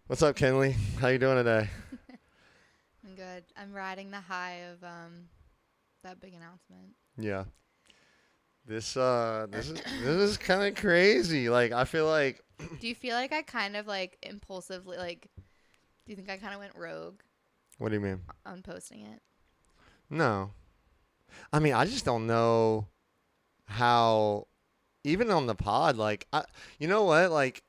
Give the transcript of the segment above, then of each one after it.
What's up, Kenley? How you doing today? I'm good. I'm riding the high of that big announcement. Yeah. This is kind of crazy. Like I feel like Do you feel like I kind of like impulsively do you think I kind of went rogue what do you mean? on posting it? No. I mean, I just don't know how even on the pod you know what? Like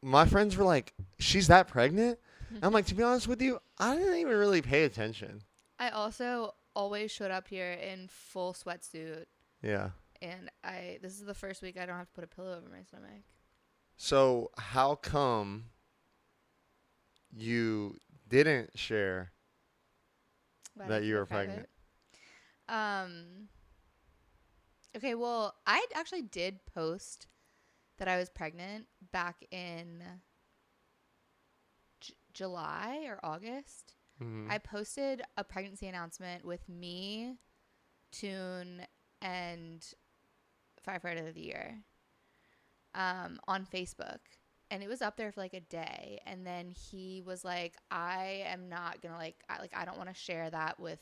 my friends were like, "She's that pregnant?" I'm like, "To be honest with you, I didn't even really pay attention." I also always showed up here in full sweatsuit Yeah. and I this is the first week I don't have to put a pillow over my stomach. So, how come you didn't share Why did I that you keep were it pregnant? private? Um okay, well, I actually did post that I was pregnant back in July or August. Mhm. I posted a pregnancy announcement with me, Tune, and firefighter of the year on Facebook. And it was up there for like a day. And then he was like, I am not going to I don't want to share that with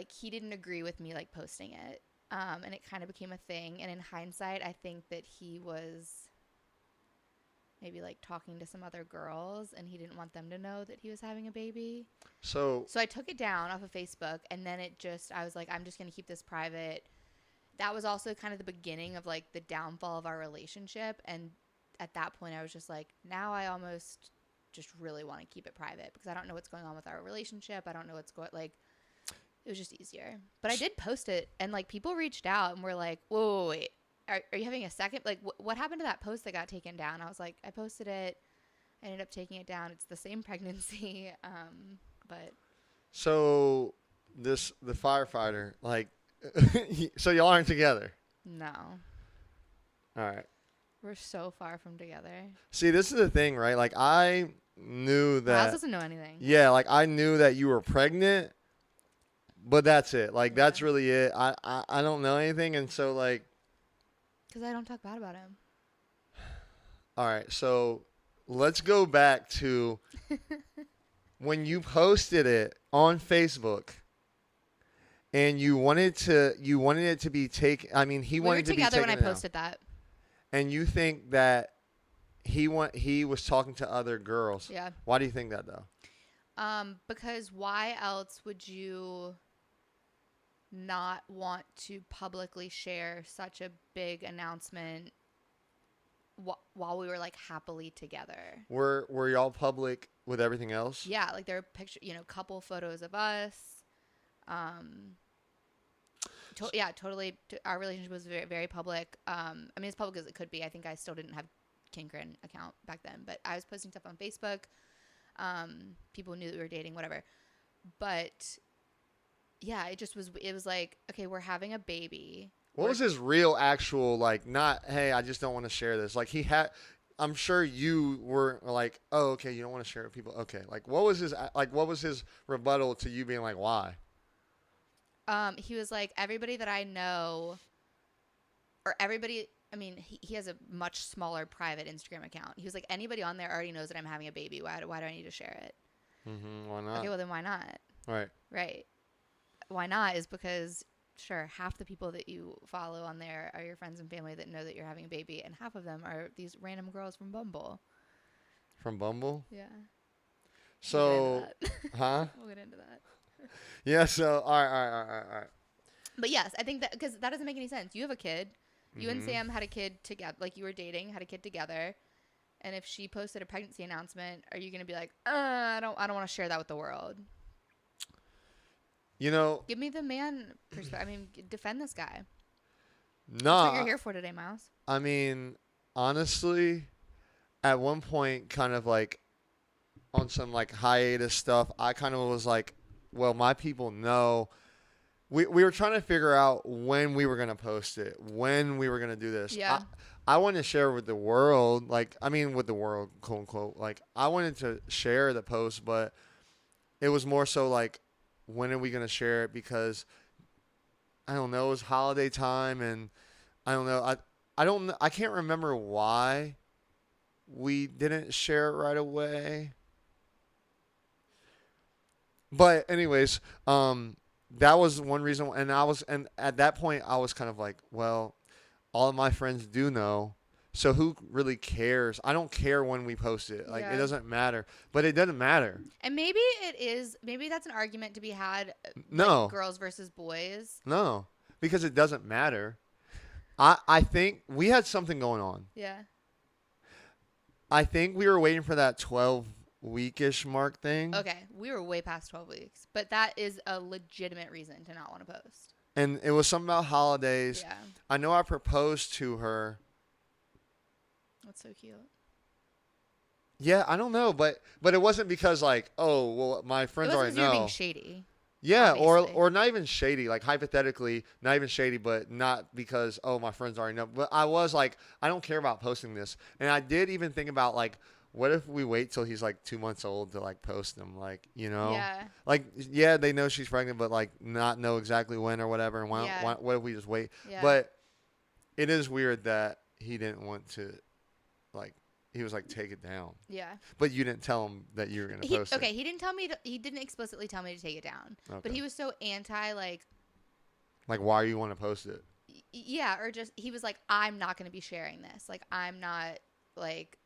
he didn't agree with me like posting it. And it kind of became a thing. And in hindsight, I think that he was maybe like talking to some other girls and he didn't want them to know that he was having a baby. So, So I took it down off of Facebook and then I was like, I'm just going to keep this private. That was also kind of the beginning of like the downfall of our relationship. And at that point, I was just like, now I almost just really want to keep it private because I don't know what's going on with our relationship. I don't know what's going it was just easier. But I did post it and like people reached out and were like, whoa, wait. Are you having a second? Like, what happened to that post that got taken down? I was like, I posted it. I ended up taking it down. It's the same pregnancy. But so the firefighter, like, so y'all aren't together. no, All right. we're so far from together. See, this is the thing, right? Like, I knew Miles that, doesn't know anything. yeah, like I knew that you were pregnant, but that's it. Like, Yeah. that's really it. I don't know anything, and so like, Because I don't talk bad about him. all right. So let's go back to when you posted it on Facebook. And you wanted it to be taken. I mean, he We were wanted to be together when I taken down. posted that. And you think that he was talking to other girls. Yeah. Why do you think that though? Because why else would you not want to publicly share such a big announcement while we were like happily together? Were y'all public with everything else? Yeah, like there are couple photos of us. Um, yeah, totally. Our relationship was very, very public. I mean, as public as it could be. I think I still didn't have Kinkrin account back then, but I was posting stuff on Facebook. People knew that we were dating, whatever. But yeah, it was like, okay, we're having a baby. What We're was his real actual like? Not hey, I just don't want to share this. Like he had. I'm sure you were like, oh, okay, you don't want to share it with people. Okay, like what was his rebuttal to you being like, why? he was like, everybody that I know or everybody, I mean, he has a much smaller private Instagram account. He was like, anybody on there already knows that I'm having a baby. Why do I need to share it? Why Okay, not? well then why not? All right. Right. Why not is because sure, half the people that you follow on there are your friends and family that know that you're having a baby, and half of them are these random girls from Bumble. From Bumble. Yeah, we'll get into So, that. huh? We'll get into that. Yeah. So, all right, all right, all right, all right. But yes, I think that because that doesn't make any sense. You have a kid. You and Mm-hmm. Sam had a kid together, like you were dating, had a kid together. And if she posted a pregnancy announcement, are you gonna be like, I don't want to share that with the world? You know, Give me the man perspective. I mean, defend this guy. That's what you're nah. here for today, Miles. I mean, honestly, at one point, kind of like on some like hiatus stuff, I kind of was like, well, my people know. We were trying to figure out when we were gonna post it, when we were gonna do this. Yeah. I wanted to share with the world, like I mean, with the world, quote unquote. Like I wanted to share the post, but it was more so like, when are we gonna share it? Because I don't know, it was holiday time, and I don't know. I don't. I can't remember why we didn't share it right away. But anyways, that was one reason, and at that point I was kind of like, well, all of my friends do know, so who really cares? I don't care when we post it. Like it Yeah. doesn't matter. But it doesn't matter. And maybe that's an argument to be had, like No, girls versus boys. no, because it doesn't matter. I think we had something going on. Yeah. I think we were waiting for that 12-weekish mark thing. Okay, we were way past 12 weeks, but that is a legitimate reason to not want to post. And it was something about holidays. Yeah. I know I proposed to her. That's so cute. Yeah, I don't know, but it wasn't because like, oh, well, my It friends wasn't already 'cause you were know. being shady. Yeah, Obviously. or not even shady, like hypothetically, not even shady, but not because oh my friends already know. But I was like, I don't care about posting this, and I did even think about like, what if we wait till he's like 2 months old to like post them, like Yeah. like yeah, they know she's pregnant, but like not know exactly when or whatever, and Yeah. what if we just wait? Yeah. But it is weird that he didn't want to, like, he was like take it down, Yeah. but you didn't tell him that you were gonna post it. Okay, he didn't tell me. He didn't explicitly tell me to take it down. Okay. But he was so anti, like, Like, why you want to post it? yeah, or just he was like, I'm not going to be sharing this. Like, I'm not like,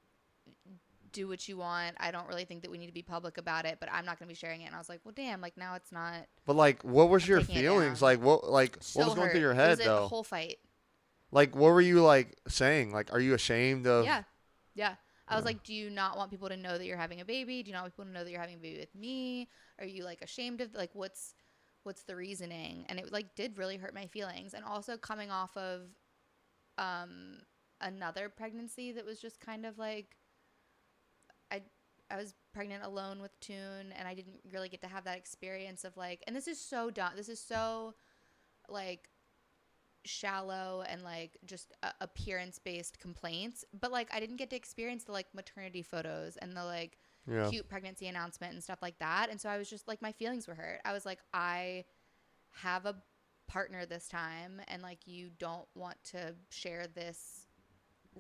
do what you want. I don't really think that we need to be public about it, but I'm not going to be sharing it. And I was like, well, damn, like now it's not. But like, what was I'm your taking it feelings? down. Like, what So what was going hurt. through your It head was a though? whole fight. Like, what were you like saying? Like, are you ashamed of? Yeah. Yeah. I was like, do you not want people to know that you're having a baby? Do you not want people to know that you're having a baby with me? Are you like ashamed of like what's the reasoning? And it like did really hurt my feelings. And also coming off of another pregnancy that was just kind of like I was pregnant alone with Toon, and I didn't really get to have that experience of like, and this is so dumb. This is so like shallow and like just appearance based complaints, but like I didn't get to experience the like maternity photos and the like cute pregnancy announcement and stuff like that. And so I was just like, my feelings were hurt. I was like, I have a partner this time, and like you don't want to share this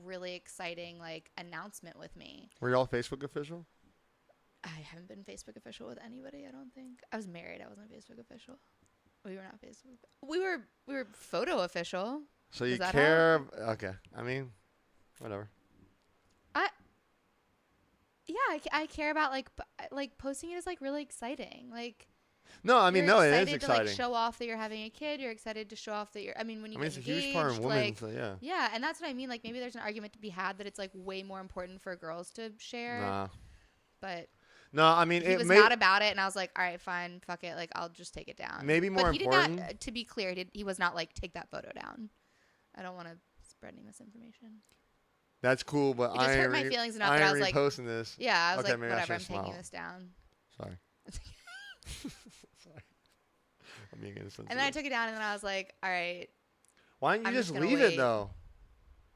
really exciting like announcement with me. Were y'all Facebook official? I haven't been Facebook official with anybody, I don't think. I was married. I wasn't Facebook official. We were not Facebook. We were photo official. So you Is that care? Okay, I mean, whatever. Yeah, I care about like posting it is like really exciting. Like No, I mean, you're no, it is excited exciting. to like show off that you're having a kid. You're excited to show off that you're. I mean, when you I mean, it's get a engaged, huge part of women. like So yeah. yeah, and that's what I mean. Like maybe there's an argument to be had that it's like way more important for girls to share. Nah. But No, I mean, he it was may not about it, and I was like, all right, fine, fuck it. Like I'll just take it down. maybe more but he important. did not. To be clear, he was not like take that photo down. I don't want to spread any misinformation. That's cool, but It just I hurt ain't my re- feelings enough I that I ain't was like, reposting this. yeah, I was Okay, like, maybe I whatever, I'm should've taking smiled. this down. Sorry. Sorry. I'm being insensitive. And then I took it down, and then I was like, all right. Why didn't you I'm just just gonna leave wait. it though?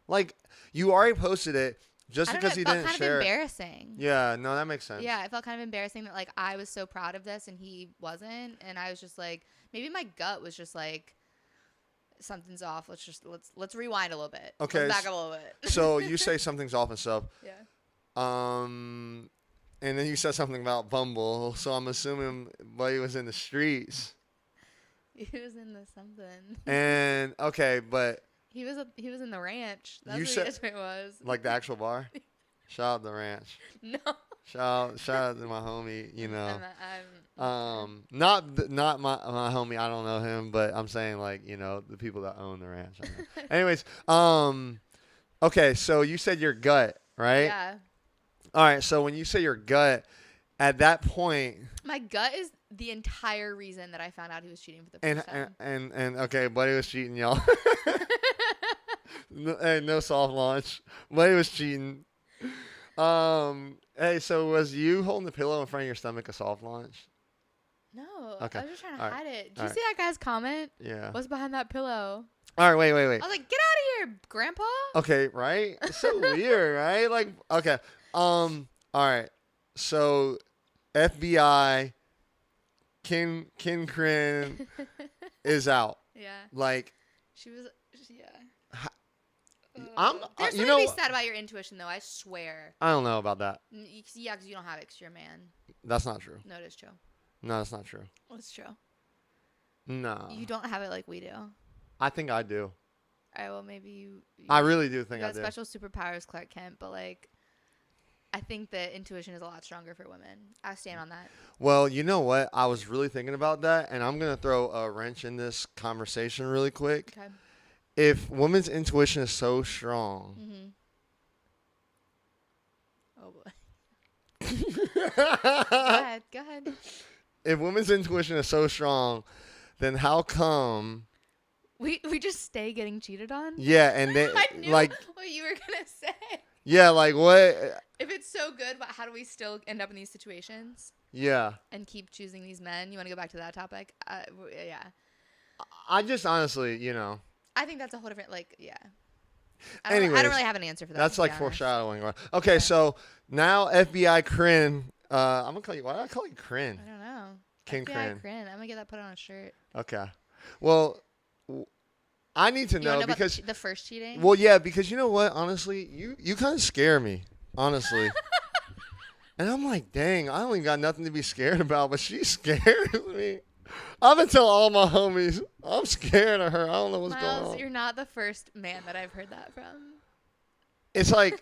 Like, you already posted it just I don't because know, he it felt didn't kind share of it. embarrassing. Yeah, no, that makes sense. Yeah, it felt kind of embarrassing that like I was so proud of this and he wasn't, and I was just like, maybe my gut was just like, something's off. Let's rewind a little bit. Okay, Let's back up a little bit. So you say something's off and stuff. Yeah. And then you said something about Bumble, so I'm assuming Buddy was in the streets. He was in the something. And okay, but He was in the ranch. That's You what said- it was. like the actual bar. Shout out the ranch. No. Shout out to my homie. You know. I'm Not my homie. I don't know him, but I'm saying like the people that own the ranch. I know. Anyways, okay. So you said your gut, right? Yeah. All right. So when you say your gut, at that point, My gut is the entire reason that I found out he was cheating for the first time. and okay, Buddy was cheating, y'all. no soft launch. Buddy was cheating. Hey, so was you holding the pillow in front of your stomach a soft launch? No. Okay. I was just trying to All right. hide it. Did All you see that guy's comment? Yeah. What's behind that pillow? All right. Wait. I was like, get out of here, Grandpa. Okay. Right. It's so weird, right? Like, okay. All right. So, FBI, Ken Crin is out. Yeah. Like, Yeah. There's you something to be know, said about your intuition, though. I swear. I don't know about that. Yeah, because you don't have it 'cause you're a man. That's not true. No, it is true. No, that's not true. Well, it's true. No. You don't have it like we do. All I think I do. right, well, maybe you I really do you think I got do. special superpowers, Clark Kent, but like, I think that intuition is a lot stronger for women. I stand on that. Well, you know what? I was really thinking about that, and I'm going to throw a wrench in this conversation really quick. Okay. If women's intuition is so strong, Mm-hmm. Oh boy. Go ahead. if women's intuition is so strong, then how come? We just stay getting cheated on. Yeah, and they I knew like, what you were gonna say. yeah, like what? If it's so good, how do we still end up in these situations Yeah, and keep choosing these men? You want to go back to that topic? Yeah. I just honestly, you know, I think that's a whole different, like, yeah. I Anyways, don't really have an answer for that. that's to be like honest. foreshadowing. Okay, Yeah. so now FBI Crin. I'm gonna call you. Why did I call you Crin? I don't know. King FBI Crin. I'm gonna get that put on a shirt. Okay. Well, I need to You wanna know about because. the first cheating. Well, yeah, because you know what? Honestly, you kind of scare me. Honestly. And I'm like, dang, I don't even got nothing to be scared about, but she scares me. I've been telling all my homies, I'm scared of her. I don't know what's Miles, going on. you're not the first man that I've heard that from. It's like,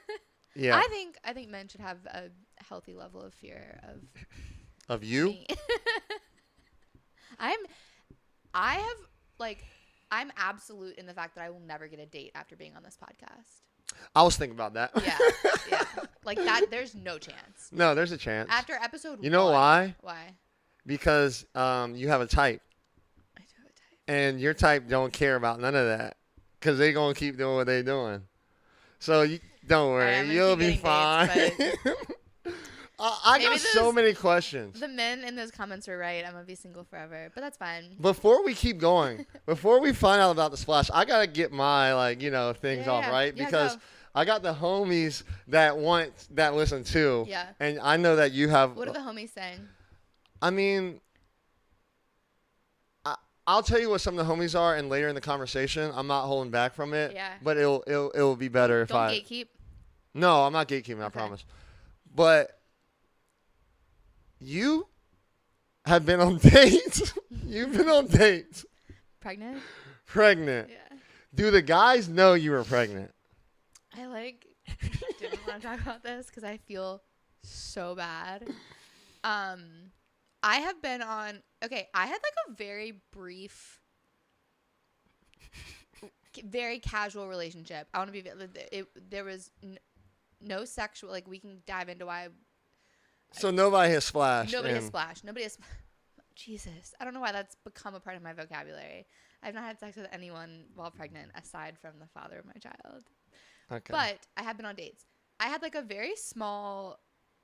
yeah. I think men should have a healthy level of fear Of you? me. I'm absolute in the fact that I will never get a date after being on this podcast. I was thinking about that. Yeah, yeah. Like that, there's no chance. No, there's a chance. After episode 1. You know why? Why? Because you have a type. I do have a type. And your type don't care about none of that. Because they going to keep doing what they doing. So don't worry. I'm gonna You'll keep be fine. getting I got Maybe so many questions. The men in those comments were right. I'm going to be single forever. But that's fine. Before we keep going, before we find out about the splash, I got to get my, things off, right? Yeah, Because go. I got the homies that listen too. Yeah. And I know that you have. What are the homies saying? I mean, I'll tell you what some of the homies are, and later in the conversation, I'm not holding back from it. Yeah. But it'll be better if Don't I. gatekeep. No, I'm not gatekeeping. I Okay. promise. But you have been on dates. You've been on dates. Pregnant? Pregnant. Yeah. Do the guys know you were pregnant? I didn't want to talk about this because I feel so bad. I have been on. Okay, I had like a very brief, very casual relationship. I want to be. There was no sexual. Like we can dive into why. So nobody has splashed. Nobody has splashed. Nobody has. Jesus, I don't know why that's become a part of my vocabulary. I've not had sex with anyone while pregnant aside from the father of my child. Okay. But I have been on dates. I had like a very small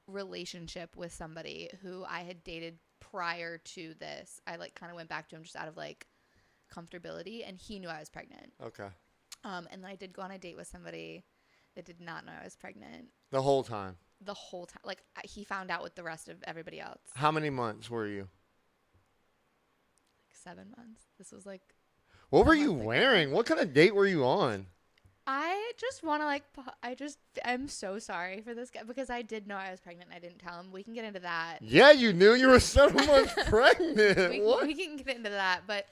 relationship with somebody who I had dated prior to this. I like kind of went back to him just out of like comfortability, and he knew I was pregnant. Okay. And then I did go on a date with somebody that did not know I was pregnant The whole time. the whole time. Like he found out with the rest of everybody else. How many months were you? Like 7 months. This was like. What were a you month ago. wearing? What kind of date were you on? I just want to I'm so sorry for this guy because I did know I was pregnant and I didn't tell him. We can get into that. Yeah, you knew you were 7 months pregnant. What? We can get into that. But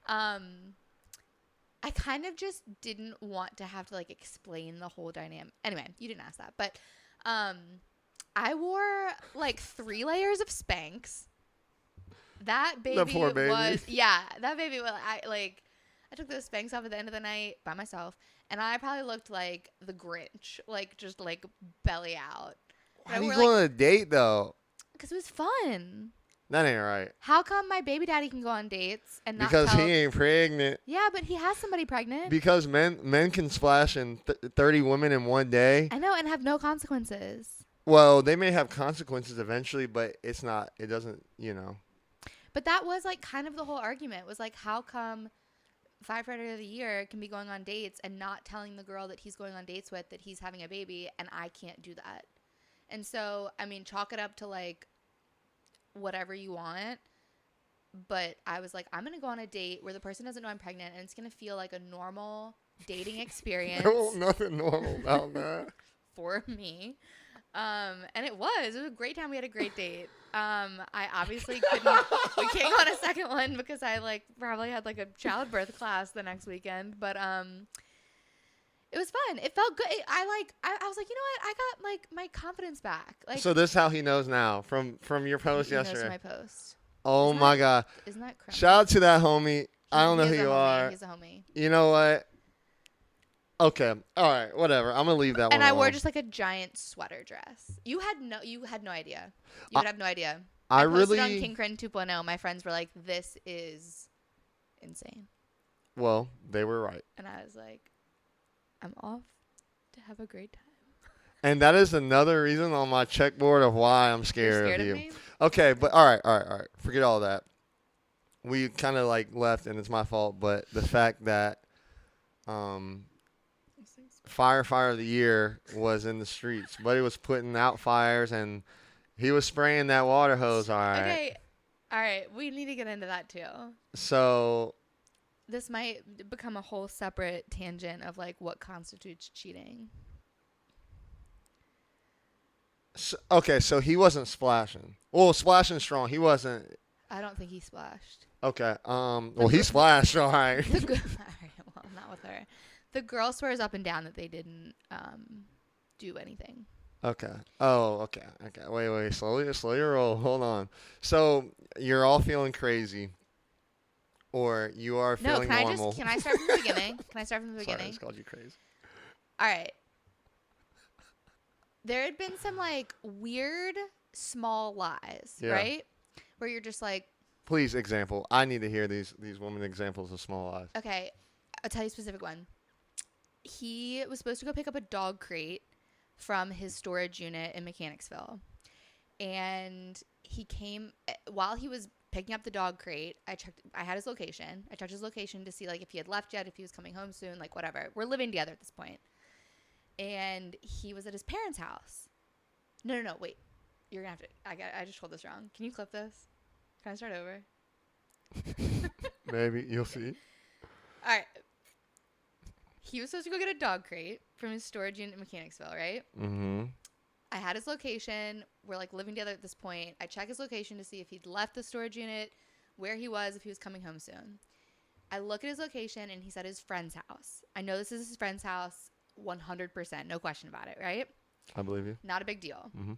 I kind of just didn't want to have to like explain the whole dynamic. Anyway, you didn't ask that. But I wore like 3 layers of Spanx. That baby, poor baby. that baby was I took those Spanx off at the end of the night by myself, and I probably looked like the Grinch, like just like belly out. Why are you going on a date though? Because it was fun. That ain't right. How come my baby daddy can go on dates and not Because tell? he ain't pregnant. Yeah, but he has somebody pregnant. Because men can splash in 30 women in one day. I know, and have no consequences. Well, they may have consequences eventually, but it's not. It doesn't. But that was like kind of the whole argument was like, how come firefighter of the year can be going on dates and not telling the girl that he's going on dates with that he's having a baby, and I can't do that. And so, I mean, chalk it up to like whatever you want. But I was like, I'm going to go on a date where the person doesn't know I'm pregnant, and it's going to feel like a normal dating There experience was nothing normal about that. for me. And it was a great time. We had a great date. I obviously couldn't, we can't go on a second one because I like probably had like a childbirth class the next weekend, but, it was fun. It felt good. I was like, you know what? I got like my confidence back. Like, So this is how he knows now from your post he knows yesterday. my post. Oh my God. Isn't that criminal? Shout out to that homie. I don't know He who is a you homie. are. He's a homie. You know what? Okay. All right. Whatever. I'm gonna leave that And one I wore alone. just like a giant sweater dress. You had no idea. You I, would have no idea. I I posted really. on King Crin 2.0. My friends were like, "This is insane," Well, they were right. and I was like, "I'm off to have a great time." And that is another reason on my checkboard of why I'm You're scared, scared of of you. me? Okay, but all right. Forget all that. We kind of like left, and it's my fault. But the fact that firefighter of the year was in the streets, but he was putting out fires, and he was spraying that water hose. All right. Okay, all right. We need to get into that too. So This might become a whole separate tangent of like what constitutes cheating. okay, so he wasn't splashing. Well, splashing strong. He wasn't. I don't think he splashed. Okay. Well, he splashed. All right. All right, well, not with her. The girl swears up and down that they didn't do anything. Okay. Oh, okay. Wait. Slowly roll. Hold on. So you're all feeling crazy, or you are No, feeling normal. can I start from the beginning? Can I start from the Sorry, I beginning? just called you crazy. All right. There had been some like weird small lies, Yeah. right? Where you're just like, Please, example. I need to hear these women examples of small lies. okay, I'll tell you a specific one. He was supposed to go pick up a dog crate from his storage unit in Mechanicsville. And he came while he was picking up the dog crate. I had his location. I checked his location to see like if he had left yet, if he was coming home soon, like whatever. We're living together at this point. And he was at his parents' house. No, wait. You're gonna have to I just told this wrong. Can you clip this? Can I start over? Maybe you'll see. All right. He was supposed to go get a dog crate from his storage unit in Mechanicsville, right? Mm-hmm. I had his location. We're like living together at this point. I check his location to see if he'd left the storage unit, where he was, if he was coming home soon. I look at his location and he's at his friend's house. I know this is his friend's house 100%. No question about it, right? I believe you. Not a big deal. Mm-hmm.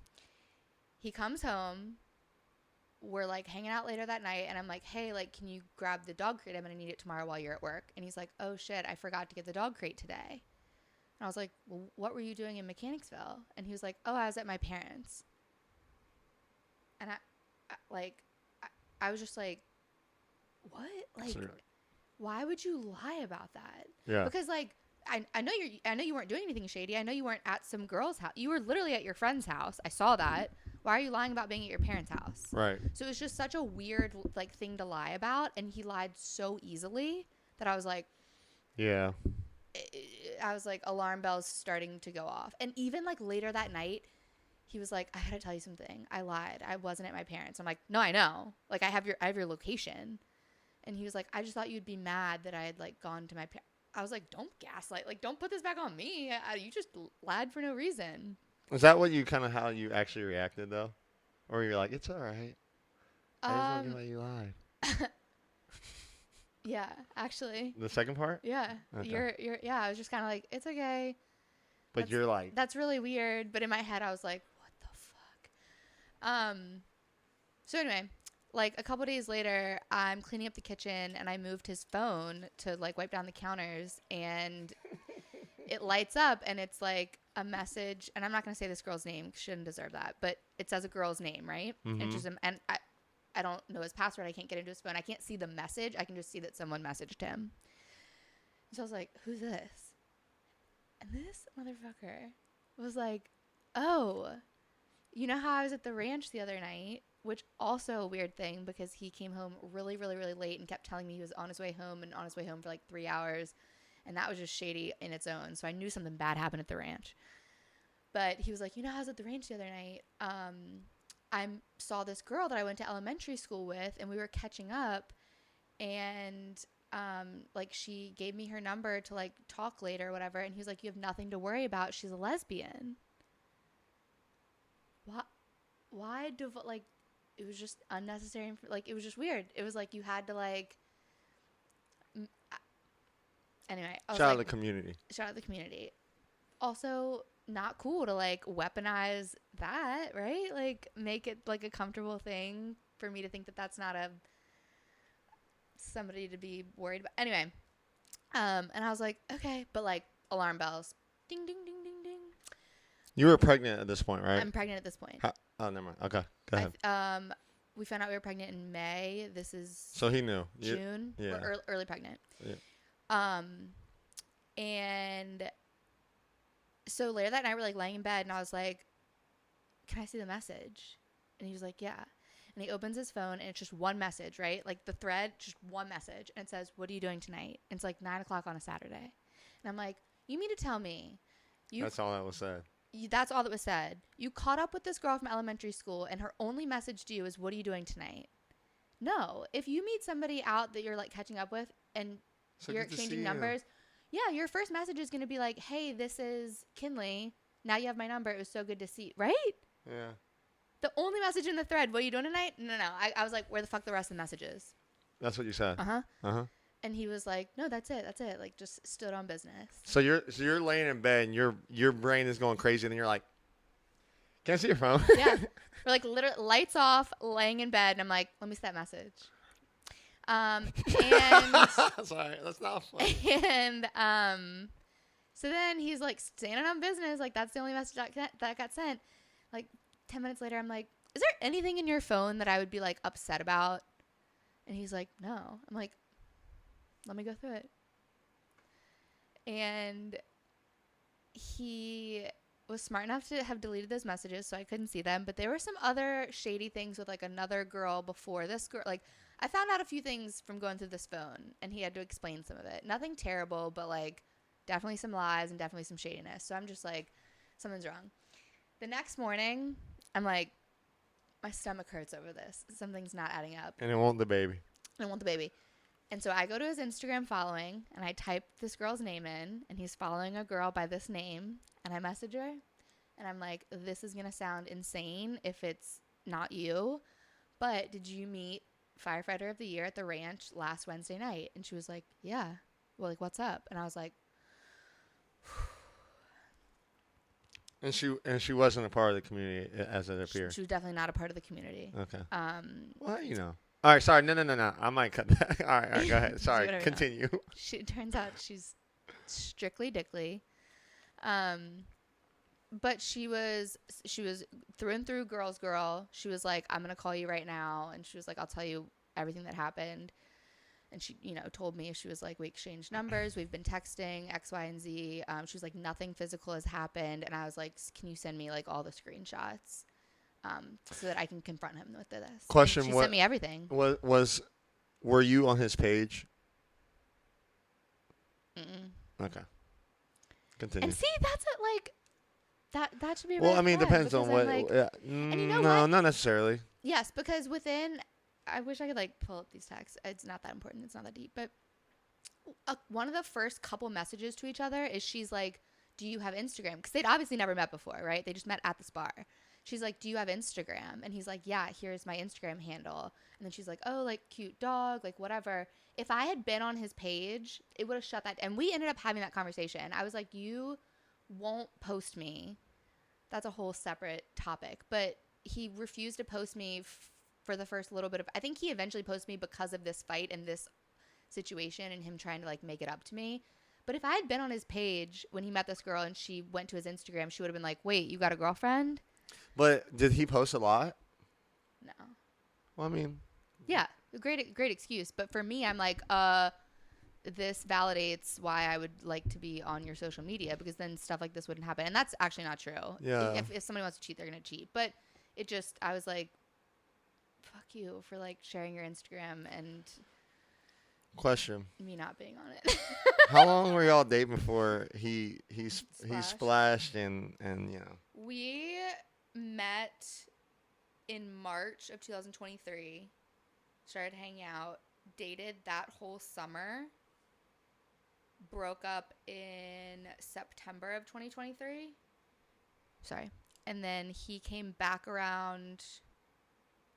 He comes home. We're like hanging out later that night and I'm like, hey, like, can you grab the dog crate? I'm going to need it tomorrow while you're at work. And he's like, oh shit, I forgot to get the dog crate today. And I was like, well, what were you doing in Mechanicsville? And he was like, oh, I was at my parents. And I was just like, what? Like, why would you lie about that? Yeah. Because like, I know you weren't doing anything shady. I know you weren't at some girl's house. You were literally at your friend's house. I saw that. Why are you lying about being at your parents' house? Right. So it was just such a weird like thing to lie about, and he lied so easily that I was like, Yeah. I was like, alarm bells starting to go off. And even like later that night, he was like, I gotta tell you something. I lied. I wasn't at my parents. I'm like, no, I know. Like I have your location. And he was like, I just thought you'd be mad that I had like gone to my parents. I was like, don't gaslight. Like, don't put this back on me. You just lied for no reason. Is that what you how you actually reacted though, or you're like, it's all right. I just want to know you lied. Yeah, actually. The second part. Yeah, Okay. you're. Yeah, I was just kind of like, it's okay. But you're like, That's really weird. But in my head, I was like, what the fuck? So anyway, like a couple days later, I'm cleaning up the kitchen and I moved his phone to like wipe down the counters and it lights up and it's like a message. And I'm not going to say this girl's name. She shouldn't deserve that. But it says a girl's name, right? Mhm. And, and I don't know his password. I can't get into his phone. I can't see the message. I can just see that someone messaged him. So I was like, who's this? And this motherfucker was like, oh, you know how I was at the ranch the other night? Which also a weird thing because he came home really, really, really late and kept telling me he was on his way home and on his way home for like 3 hours. And that was just shady in its own. So I knew something bad happened at the ranch. But he was like, you know how I was at the ranch the other night? I saw this girl that I went to elementary school with and we were catching up. And like she gave me her number to like talk later or whatever, and he was like, you have nothing to worry about, she's a lesbian. Why do like, it was just unnecessary, like it was just weird. It was like you had to like anyway, I was Shout out like, to the community. shout out the community. Also, not cool to like weaponize that, right? Like make it like a comfortable thing for me to think that that's not a somebody to be worried about. Anyway, and I was like, okay, but like alarm bells, ding ding ding ding ding. You were pregnant at this point, right? I'm pregnant at this point. Oh, never mind. Okay, go ahead. We found out we were pregnant in May. This is So he knew. June. Yeah. We're early pregnant. Yeah. And so later that night we're like laying in bed, and I was like, can I see the message? And he was like, yeah. And he opens his phone, and it's just one message, right? Like the thread, just one message. And it says, what are you doing tonight? And it's like 9:00 on a Saturday. And I'm like, you mean to tell me That's all that was said. that's all that was said. You caught up with this girl from elementary school, and her only message to you is, what are you doing tonight? No. If you meet somebody out that you're like catching up with and you're exchanging numbers, yeah, your first message is going to be like, hey, this is Kinley. Now you have my number. It was so good to see. Right? Yeah. The only message in the thread, what are you doing tonight? No. I was like, where the fuck the rest of the messages? That's what you said. Uh-huh. Uh-huh. And he was like, no, that's it. Like, just stood on business. So you're laying in bed and your brain is going crazy, and then you're like, can I see your phone? Yeah. We're like literally lights off, laying in bed, and I'm like, let me see that message. And sorry, that's not funny. and so then he's like standing on business, like that's the only message that got sent. Like 10 minutes later, I'm like, is there anything in your phone that I would be like upset about? And he's like, no. I'm like, let me go through it. And he was smart enough to have deleted those messages so I couldn't see them, but there were some other shady things with like another girl before this girl. Like I found out a few things from going through this phone, and he had to explain some of it. Nothing terrible, but like definitely some lies and definitely some shadiness. So I'm just like, something's wrong. The next morning, I'm like, my stomach hurts over this. Something's not adding up. And it won't the baby. I want the baby. And so I go to his Instagram following, and I type this girl's name in, and he's following a girl by this name, and I message her, and I'm like, this is going to sound insane if it's not you, but did you meet firefighter of the year at the ranch last Wednesday night? And she was like, yeah. Well, like, what's up? And I was like, And she wasn't a part of the community as it appeared. she was definitely not a part of the community. Okay. Well, you know. All right, sorry. No. I might cut that. All right, go ahead. Sorry, continue. It turns out she's strictly dickly. But she was through and through girl's girl. She was like, I'm going to call you right now. And she was like, I'll tell you everything that happened. And she, told me, she was like, we exchanged numbers. We've been texting X, Y, and Z. She was like, nothing physical has happened. And I was like, can you send me like all the screenshots? So that I can confront him with this. Question: and she sent me everything. Were you on his page? Mm-mm. Okay. Continue. And see, that's it. Like that should be. Well, I mean, depends on what. Like, and no, what? Not necessarily. Yes, because within, I wish I could like pull up these texts. It's not that important. It's not that deep. But one of the first couple messages to each other is she's like, "Do you have Instagram?" Because they'd obviously never met before, right? They just met at this bar. She's like, do you have Instagram? And he's like, yeah, here's my Instagram handle. And then she's like, oh, like cute dog, like whatever. If I had been on his page, it would have shut that. And we ended up having that conversation. I was like, you won't post me. That's a whole separate topic. But he refused to post me for the first little bit of, I think he eventually posted me because of this fight and this situation and him trying to like make it up to me. But if I had been on his page when he met this girl and she went to his Instagram, she would have been like, wait, you got a girlfriend? But did he post a lot? No. Well, I mean. Yeah, great excuse. But for me, I'm like, this validates why I would like to be on your social media, because then stuff like this wouldn't happen. And that's actually not true. Yeah. If somebody wants to cheat, they're going to cheat. But it just, I was like, fuck you for like sharing your Instagram and Question. me not being on it. How long were y'all dating before he splashed and We met in March of 2023, started hanging out dated that whole summer, broke up in September of 2023. Sorry. And then he came back around.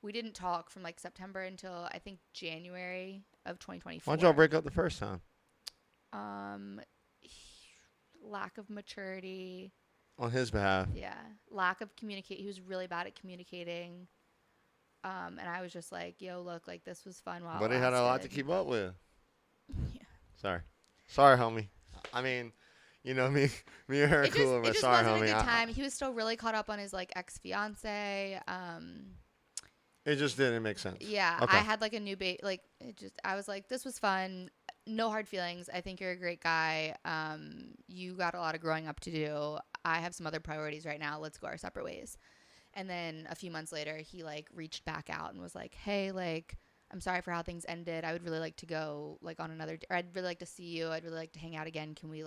We didn't talk from like September until I think January of 2024. Why'd y'all break up the first time? Um, lack of maturity. On his behalf. Yeah. Lack of communicate. He was really bad at communicating. And I was just like, yo, look, like this was fun while But it he had a lot to lasted. keep up with. Yeah. Sorry, homie. I mean, you know me and her are cool, It but just sorry, wasn't homie. a good time. He was still really caught up on his like ex-fiance. It just didn't make sense. Yeah, Okay. I had like a new like it just I was like, this was fun. No hard feelings. I think you're a great guy. You got a lot of growing up to do. I have some other priorities right now. Let's go our separate ways. And then a few months later, he like reached back out and was like, hey, like, I'm sorry for how things ended. I would really like to go like on another or I'd really like to see you. I'd really like to hang out again. Can we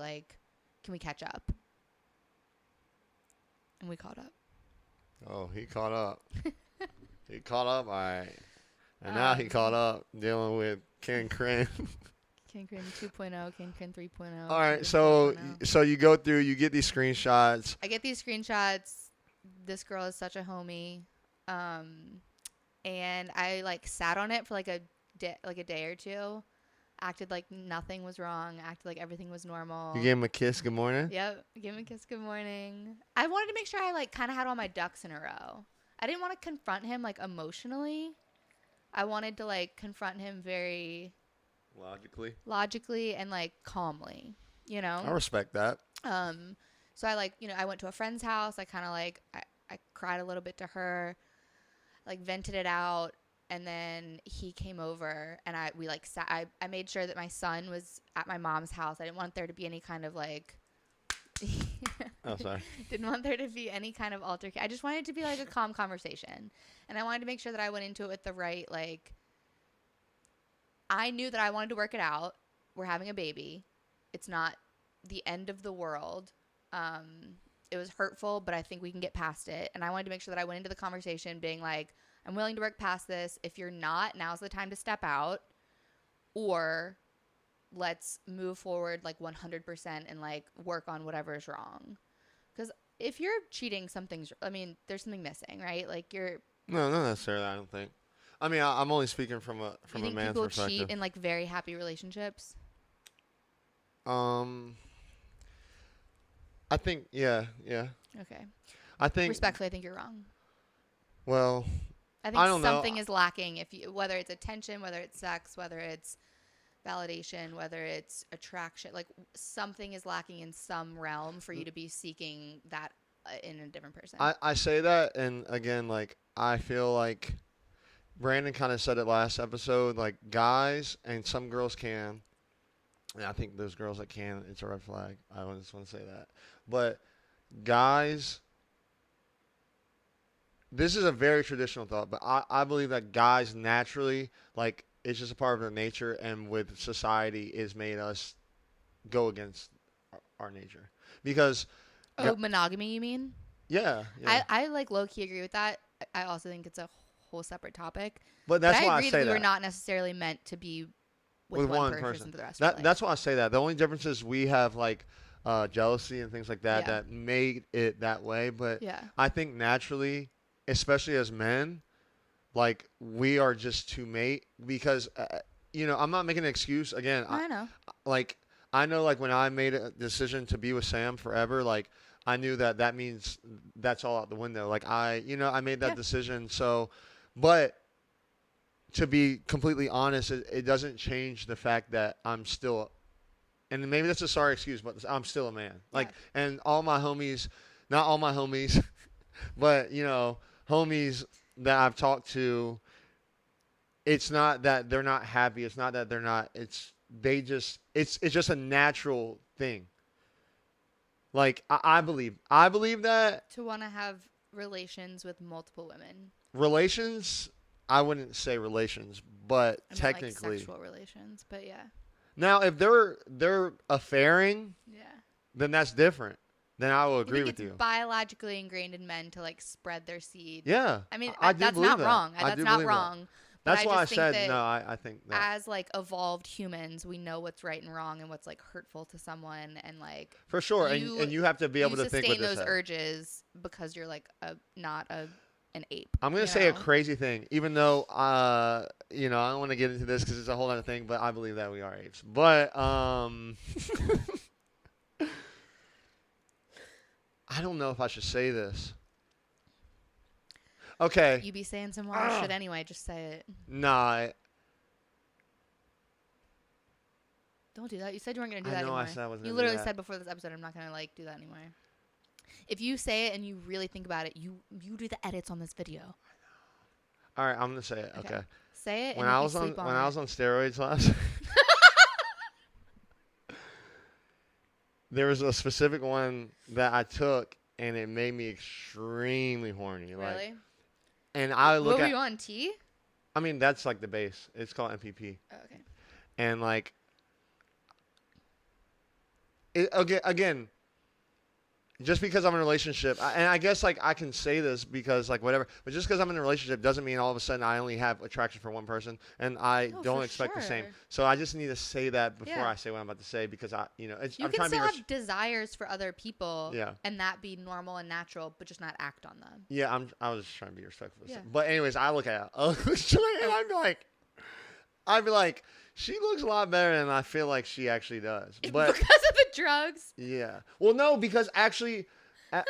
catch up? And we caught up. Oh, he caught up. He caught up, all right. And now he caught up dealing with Ken Crane. Ken Crane 2.0, Ken Crane 3.0. All right, so 4.0. so you go through, you get these screenshots. I get these screenshots. This girl is such a homie. And I like sat on it for like a day or two. Acted like nothing was wrong. Acted like everything was normal. You gave him a kiss, good morning? Yep. Give him a kiss, good morning. I wanted to make sure I like kind of had all my ducks in a row. I didn't want to confront him like emotionally. I wanted to like confront him very logically and like calmly, you know? I respect that. So I like, I went to a friend's house. I kind of like, I cried a little bit to her, like vented it out. And then he came over and we like sat, I made sure that my son was at my mom's house. I didn't want there to be any kind of like, Oh, sorry. didn't want there to be any kind of altercation. I just wanted it to be like a calm conversation. And I wanted to make sure that I went into it with the right, like, I knew that I wanted to work it out. We're having a baby. It's not the end of the world. It was hurtful, but I think we can get past it. And I wanted to make sure that I went into the conversation being like, I'm willing to work past this. If you're not, now's the time to step out. Or let's move forward like 100% and like work on whatever's wrong. Because if you're cheating, there's something missing, right? Like you're. No, not necessarily, I don't think. I mean, I'm only speaking from a man's people perspective. cheat in like very happy relationships? I think, yeah. Okay. I think Respectfully, I think you're wrong. Well, I think something is lacking whether it's attention, whether it's sex, whether it's validation, whether it's attraction, like something is lacking in some realm for you to be seeking that in a different person. I say that, and again, like, I feel like Brandon kind of said it last episode, like, guys and some girls can, and I think those girls that can, it's a red flag. I just want to say that. But guys, this is a very traditional thought, but I believe that guys naturally, like, it's just a part of their nature, and with society, is made us go against our nature. Because monogamy, you mean? Yeah. I like low-key agree with that. I also think it's a whole separate topic. But that's why I agree say that that. We were not necessarily meant to be with one person for the rest of our life. That's why I say that. The only difference is we have, like, jealousy and things like that that made it that way. But I think naturally, especially as men, like, we are just to mate because, I'm not making an excuse. Again, I know. Like, I know, like, when I made a decision to be with Sam forever, like, I knew that means that's all out the window. Like, I made that decision. So, but to be completely honest, it doesn't change the fact that I'm still, and maybe that's a sorry excuse, but I'm still a man. Like, and all my homies, not all my homies, but, homies that I've talked to, it's not that they're not happy. It's not that they're not. It's just a natural thing. Like, I believe that to want to have relations with multiple women. Relations, I wouldn't say relations, but technically like sexual relations. But yeah. Now, if they're affairing, then that's different. Then I will agree with you. It's biologically ingrained in men to like spread their seed. Yeah. I mean, I that's not that. wrong. That's not wrong. But That's I why I just think said that no. I think that as like evolved humans, we know what's right and wrong and what's like hurtful to someone, and like for sure. And you you have to be able to think with sustain this those head. urges because you're like not an ape. I'm gonna You say a know? crazy thing, even though you know, I don't want to get into this because it's a whole other thing. But I believe that we are apes. But I don't know if I should say this. Okay. You be saying some wild shit anyway. Just say it. Nah. Don't do that. You said you weren't gonna do I that know anymore. I said I was gonna You do literally that. said before this episode, I'm not gonna like do that anymore. If you say it and you really think about it, you do the edits on this video. All right, I'm gonna say it. Okay. Say it. When and I if was you on sleep when on I it, was on steroids last, there was a specific one that I took, and it made me extremely horny. Like, really? and I look What were at. you on? T? I mean, that's like the base. It's called MPP, Oh, okay. and like, again, just because I'm in a relationship, and I guess like I can say this because like whatever, but just because I'm in a relationship doesn't mean all of a sudden I only have attraction for one person, and I Oh, don't for expect the same. sure. So I just need to say that before Yeah. I say what I'm about to say because You I'm can trying to still be have desires for other people, yeah. and that be normal and natural, but just not act on them. Yeah, I was just trying to be respectful. Yeah. But anyways, I look at it, and I'd be like, she looks a lot better than I feel like she actually does. But Because of the drugs. yeah, well, no, because actually.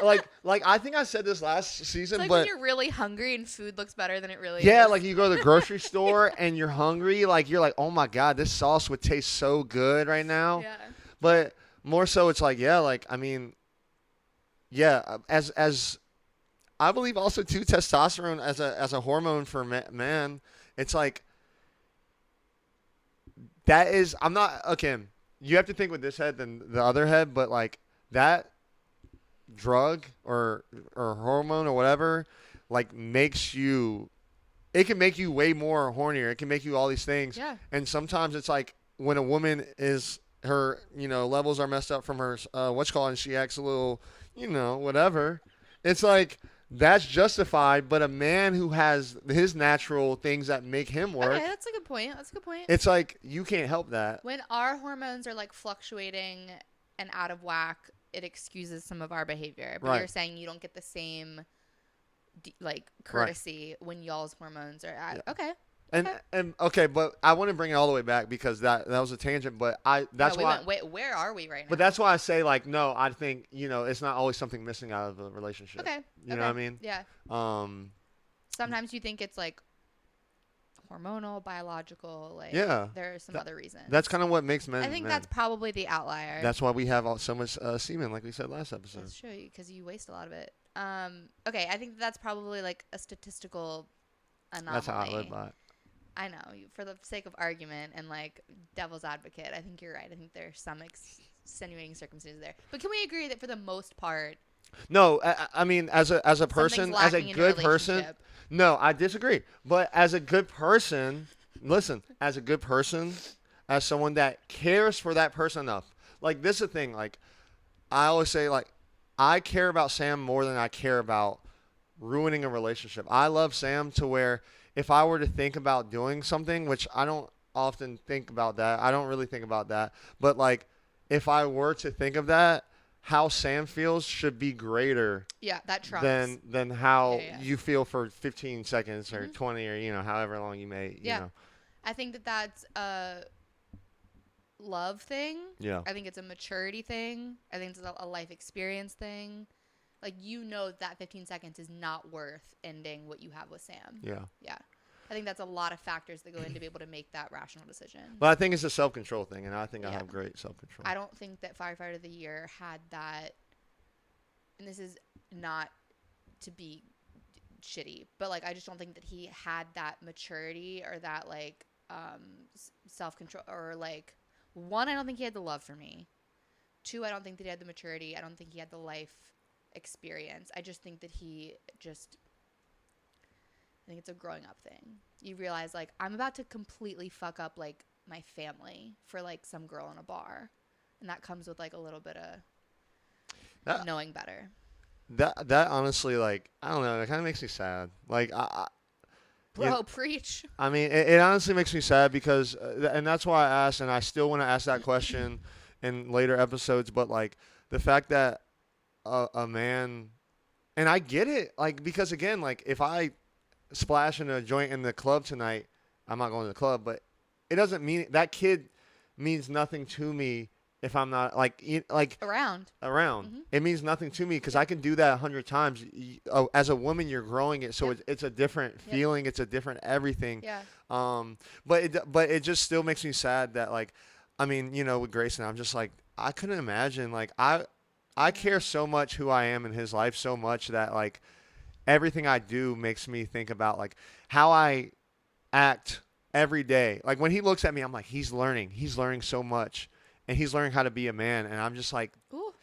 Like I think I said this last season, It's like but when you're really hungry and food looks better than it really is. yeah, like you go to the grocery store and you're hungry, like you're like, oh my god, this sauce would taste so good right now. Yeah. But more so, it's like, yeah, like I mean, yeah, as I believe also too, testosterone as a hormone for man, it's like that is. I'm not okay. You have to think with this head than the other head, but like that drug or hormone or whatever like makes you it can make you way more hornier. It can make you all these things. Yeah. And sometimes it's like when a woman is her levels are messed up from her what's called and she acts a little whatever, it's like that's justified. But a man who has his natural things that make him work, Okay, that's a good point. it's like you can't help that. When our hormones are like fluctuating and out of whack, it excuses some of our behavior. But Right. you're saying you don't get the same like courtesy when y'all's hormones are at. Yeah. Okay. And okay, but I want to bring it all the way back because that was a tangent. But that's why. Wait, where are we right now? But that's why I say like no. I think it's not always something missing out of a relationship. Okay. You know what I mean? Yeah. Sometimes you think it's like hormonal, biological, like Yeah. there are some other reasons. That's kind of what makes men. I think men. that's probably the outlier. That's why we have so much semen, like we said last episode. That's true because you waste a lot of it. Okay, I think that's probably like a statistical anomaly. That's how I live by it. I know. For the sake of argument and like devil's advocate, I think you're right. I think there's some extenuating circumstances there. But can we agree that for the most part, No, I mean as a person, as a lacking in good your person. relationship? No, I disagree. But as a good person, listen, as a good person, as someone that cares for that person enough. Like this is the thing, like I always say like I care about Sam more than I care about ruining a relationship. I love Sam to where if I were to think about doing something, which I don't often think about that. I don't really think about that. But like if I were to think of that, how Sam feels should be greater Yeah, that trumps. than how Yeah. you feel for 15 seconds or 20 or however long you may Yeah. I think that that's a love thing. Yeah. I think it's a maturity thing. I think it's a life experience thing. Like that 15 seconds is not worth ending what you have with Sam. Yeah. Yeah. I think that's a lot of factors that go into be able to make that rational decision. But I think it's a self-control thing, and I think I Yeah. have great self-control. I don't think that Firefighter of the Year had that, and this is not to be shitty, but like I just don't think that he had that maturity or that like self-control or like one, I don't think he had the love for me. Two, I don't think that he had the maturity. I don't think he had the life experience. I just think that I think it's a growing up thing. You realize like I'm about to completely fuck up like my family for like some girl in a bar, and that comes with like a little bit of knowing better. That honestly, like I don't know, it kind of makes me sad. Like Bro, preach. I mean, it honestly makes me sad because, and that's why I asked, and I still want to ask that question in later episodes. But like the fact that a man, and I get it, like because again, like if I splash in a joint in the club tonight, I'm not going to the club, but it doesn't mean that kid means nothing to me if I'm not like Around. around. Mm-hmm. It means nothing to me because I Yep. can do that 100 times. As a woman, you're growing it, so Yep. it's a different Yep. feeling. It's a different everything. Yeah. But it just still makes me sad that like, I mean, with Grayson, I'm just like I couldn't imagine like I care so much who I am in his life so much that like everything I do makes me think about like how I act every day. Like when he looks at me, I'm like he's learning. He's learning so much. And he's learning how to be a man, and I'm just like, Ooh.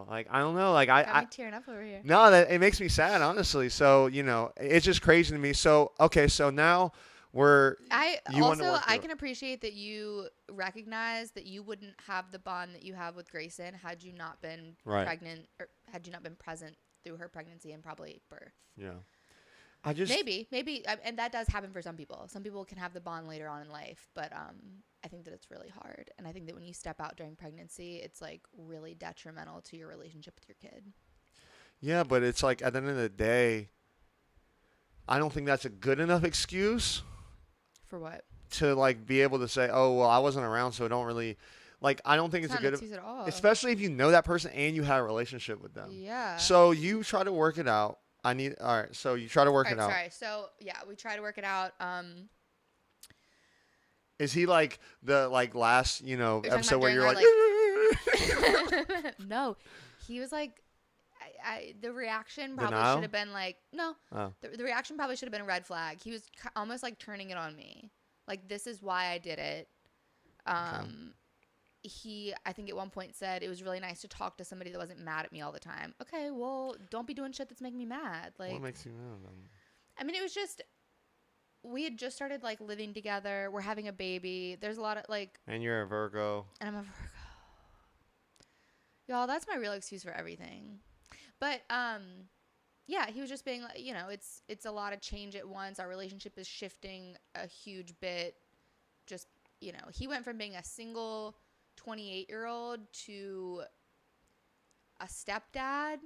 like I don't know, like Got me tearing up over here. no, that it makes me sad, honestly. So it's just crazy to me. So okay, so now you want to work I through can appreciate that you recognize that you wouldn't have the bond that you have with Grayson had you not been Right. pregnant or had you not been present through her pregnancy and probably birth. Yeah, I just Maybe, and that does happen for some people. Some people can have the bond later on in life, but I think that it's really hard. And I think that when you step out during pregnancy, it's like really detrimental to your relationship with your kid. yeah, but it's like at the end of the day, I don't think that's a good enough excuse For what? to like be able to say, oh well, I wasn't around, so don't really like. I don't think it's Not a an good, excuse at all. especially if you know that person and you had a relationship with them. Yeah. So you try to work it out. All right. So you try to work it out. Sorry. So yeah, we try to work it out. Is he like the last You're talking episode about where you're during like, no, he was like, the reaction probably Denial? should have been like, no, oh, the reaction probably should have been a red flag. He was almost like turning it on me, like this is why I did it. He, I think at one point said it was really nice to talk to somebody that wasn't mad at me all the time. Okay, well, don't be doing shit that's making me mad. Like, what makes you mad? I mean, it was just we had just started like living together. We're having a baby. There's a lot of like, And you're a Virgo. and I'm a Virgo. Y'all, that's my real excuse for everything. But yeah, he was just being like, it's a lot of change at once. Our relationship is shifting a huge bit. Just, he went from being a single 28-year-old to a stepdad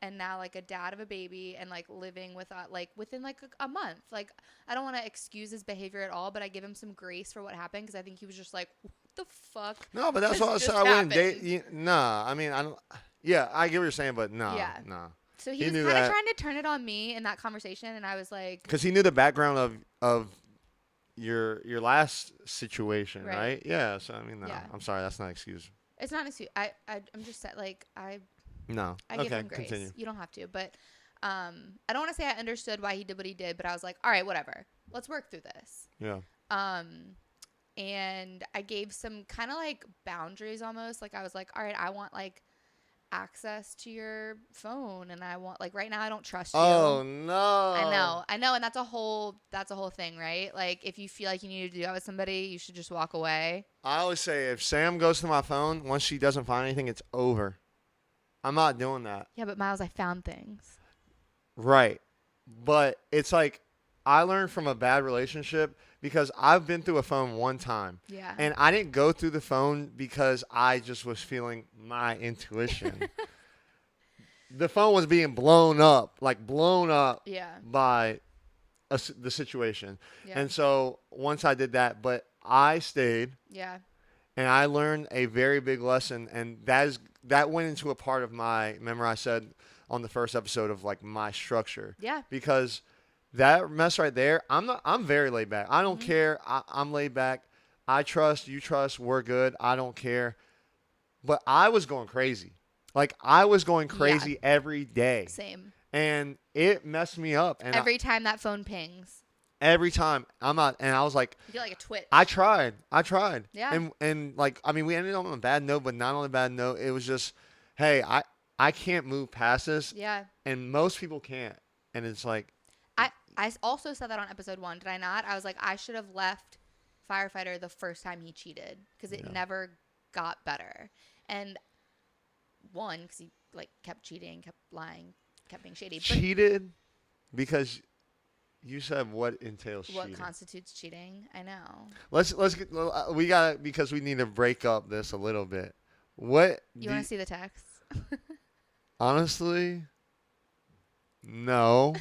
and now like a dad of a baby and like living with like within like a month. Like I don't want to excuse his behavior at all, but I give him some grace for what happened because I think he was just like, what the fuck? No, but that's why I said I wouldn't date. Nah, I mean I don't. Yeah, I get what you're saying, but nah, Yeah. nah. So he was kind of trying to turn it on me in that conversation, and I was like, Because he knew the background of your last situation, Right. right? Yeah. So I mean, no, Yeah. I'm sorry, that's not an excuse. it's not an excuse. I'm just like No. I give Okay, him grace. continue. You don't have to, but I don't want to say I understood why he did what he did, but I was like, all right, whatever. Let's work through this. Yeah. And I gave some kind of like boundaries almost. Like I was like, all right, I want like access to your phone, and I want like right now I don't trust you. Oh no. I know, and that's a whole thing, right? Like if you feel like you need to do that with somebody, you should just walk away. I always say if Sam goes to my phone, once she doesn't find anything, it's over. I'm not doing that. Yeah, but Miles, I found things. Right. But it's like I learned from a bad relationship because I've been through a phone one time. Yeah. And I didn't go through the phone because I just was feeling my intuition. The phone was being blown up Yeah. by the situation. Yeah. And so once I did that, but I stayed Yeah. and I learned a very big lesson, and that went into a part of my, remember I said on the first episode of like my structure. Yeah. Because that mess right there, I'm very laid back. I don't care. I'm laid back. I trust, you trust, we're good. I don't care. But I was going crazy. Like I was going crazy every day. Same. And it messed me up. And Every time that phone pings, every time I'm not, and I was like, you feel like a twitch. I tried. Yeah. And like, I mean, we ended up on a bad note, but not on a bad note. It was just, hey, I can't move past this. Yeah. And most people can't. And it's like, I also said that on episode 1, did I not? I was like, I should have left firefighter the first time he cheated because it never got better. And one, because he like kept cheating, kept lying, kept being shady. But cheated because You said what entails What cheating. constitutes cheating? I know. Let's get, we got because we need to break up this a little bit. What You do want you, to see the text? honestly? No.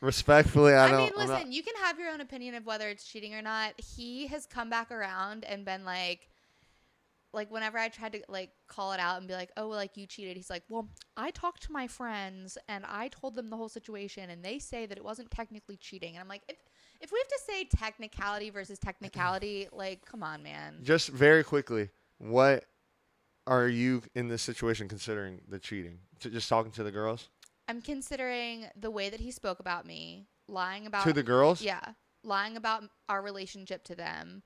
Respectfully, I I mean, don't. I'm not. listen, you can have your own opinion of whether it's cheating or not. He has come back around and been like whenever I tried to like call it out and be like, oh, well, like you cheated, he's like, well, I talked to my friends and I told them the whole situation and they say that it wasn't technically cheating. And I'm like, if we have to say technicality versus technicality, like, come on, man. Just very quickly, what are you in this situation considering the cheating? Just talking to the girls? I'm considering the way that he spoke about me, lying To about, the girls? yeah, lying about our relationship to them.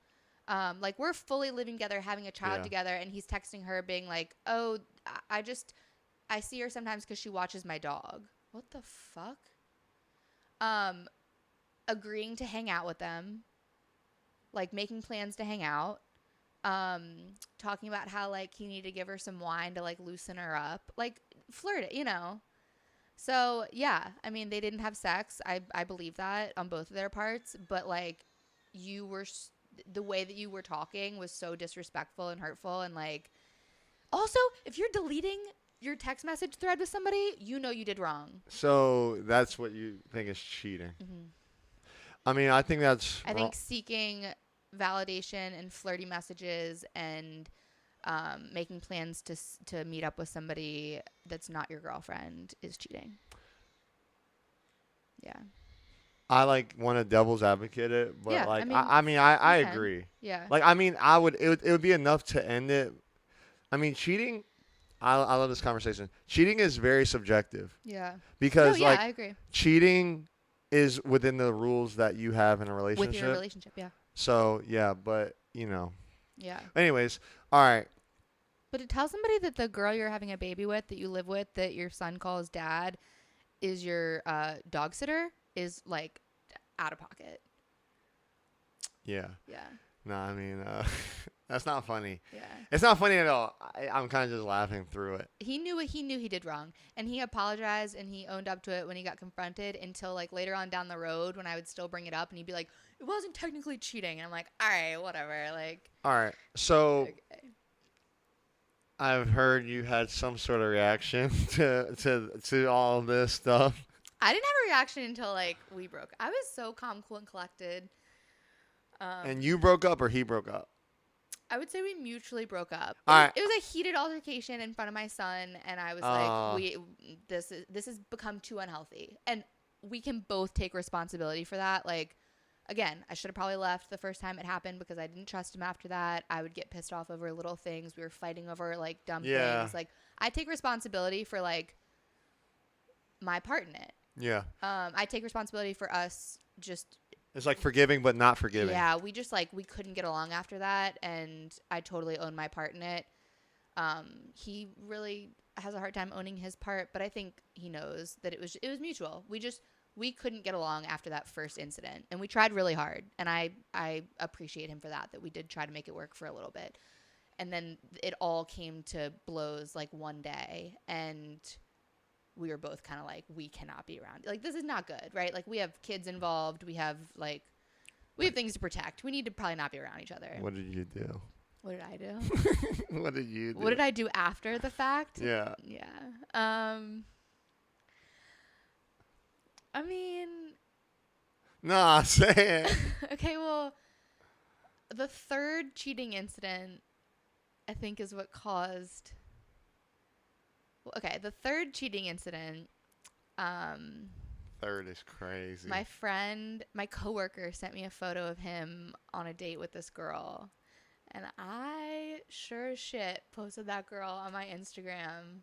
Like we're fully living together, having a child Yeah. together, and he's texting her being like, oh, I see her sometimes because she watches my dog. What the fuck? Agreeing to hang out with them, like making plans to hang out. Talking about how like he needed to give her some wine to like loosen her up, like flirt it, you know. So yeah, I mean they didn't have sex. I believe that on both of their parts, but like you were the way that you were talking was so disrespectful and hurtful, and like also if you're deleting your text message thread with somebody, you know you did wrong. So that's what you think is cheating. Mm-hmm. I mean, I think that's I wrong. think seeking validation and flirty messages and making plans to meet up with somebody that's not your girlfriend is cheating. Yeah. I like want to devil's advocate it, but Yeah, like I mean, I you can. agree. Yeah. Like I mean, it would be enough to end it. I mean, cheating. I love this conversation. Cheating is very subjective Yeah. No, because yeah, like I agree. cheating is within the rules that you have in a relationship. With your relationship, yeah. So yeah, but you know. Yeah. Anyways, all right. But to tell somebody that the girl you're having a baby with, that you live with, that your son calls dad, is your dog sitter, is like out of pocket. Yeah. Yeah. No, I mean that's not funny. Yeah. It's not funny at all. I'm kind of just laughing through it. He knew he did wrong, and he apologized and he owned up to it when he got confronted, until like later on down the road when I would still bring it up and he'd be like, it wasn't technically cheating, and I'm like, all right, whatever, like. All right. So Okay. I've heard you had some sort of reaction to all of this stuff. I didn't have a reaction until like we broke. I was so calm, cool, and collected. And you broke up or he broke up? I would say we mutually broke up. All right. It was a heated altercation in front of my son, and I was like, this has become too unhealthy, and we can both take responsibility for that. Like, again, I should have probably left the first time it happened because I didn't trust him after that. I would get pissed off over little things. We were fighting over like dumb things. Like, I take responsibility for like my part in it. Yeah. I take responsibility for us just. It's like forgiving but not forgiving. Yeah, we just like we couldn't get along after that, and I totally own my part in it. He really has a hard time owning his part, but I think he knows that it was mutual. We couldn't get along after that first incident, and we tried really hard, and I appreciate him for that we did try to make it work for a little bit. And then it all came to blows like one day, and we were both kind of like, we cannot be around. Like, this is not good, right? Like, we have kids involved. We have things to protect. We need to probably not be around each other. What did you do? What did I do? What did you do? What did I do after the fact? Yeah. Yeah. I mean. Nah, say it. Okay, well, the third cheating incident, I think, is what caused. Okay, the third cheating incident. Third is crazy. My coworker sent me a photo of him on a date with this girl, and I sure as shit posted that girl on my Instagram,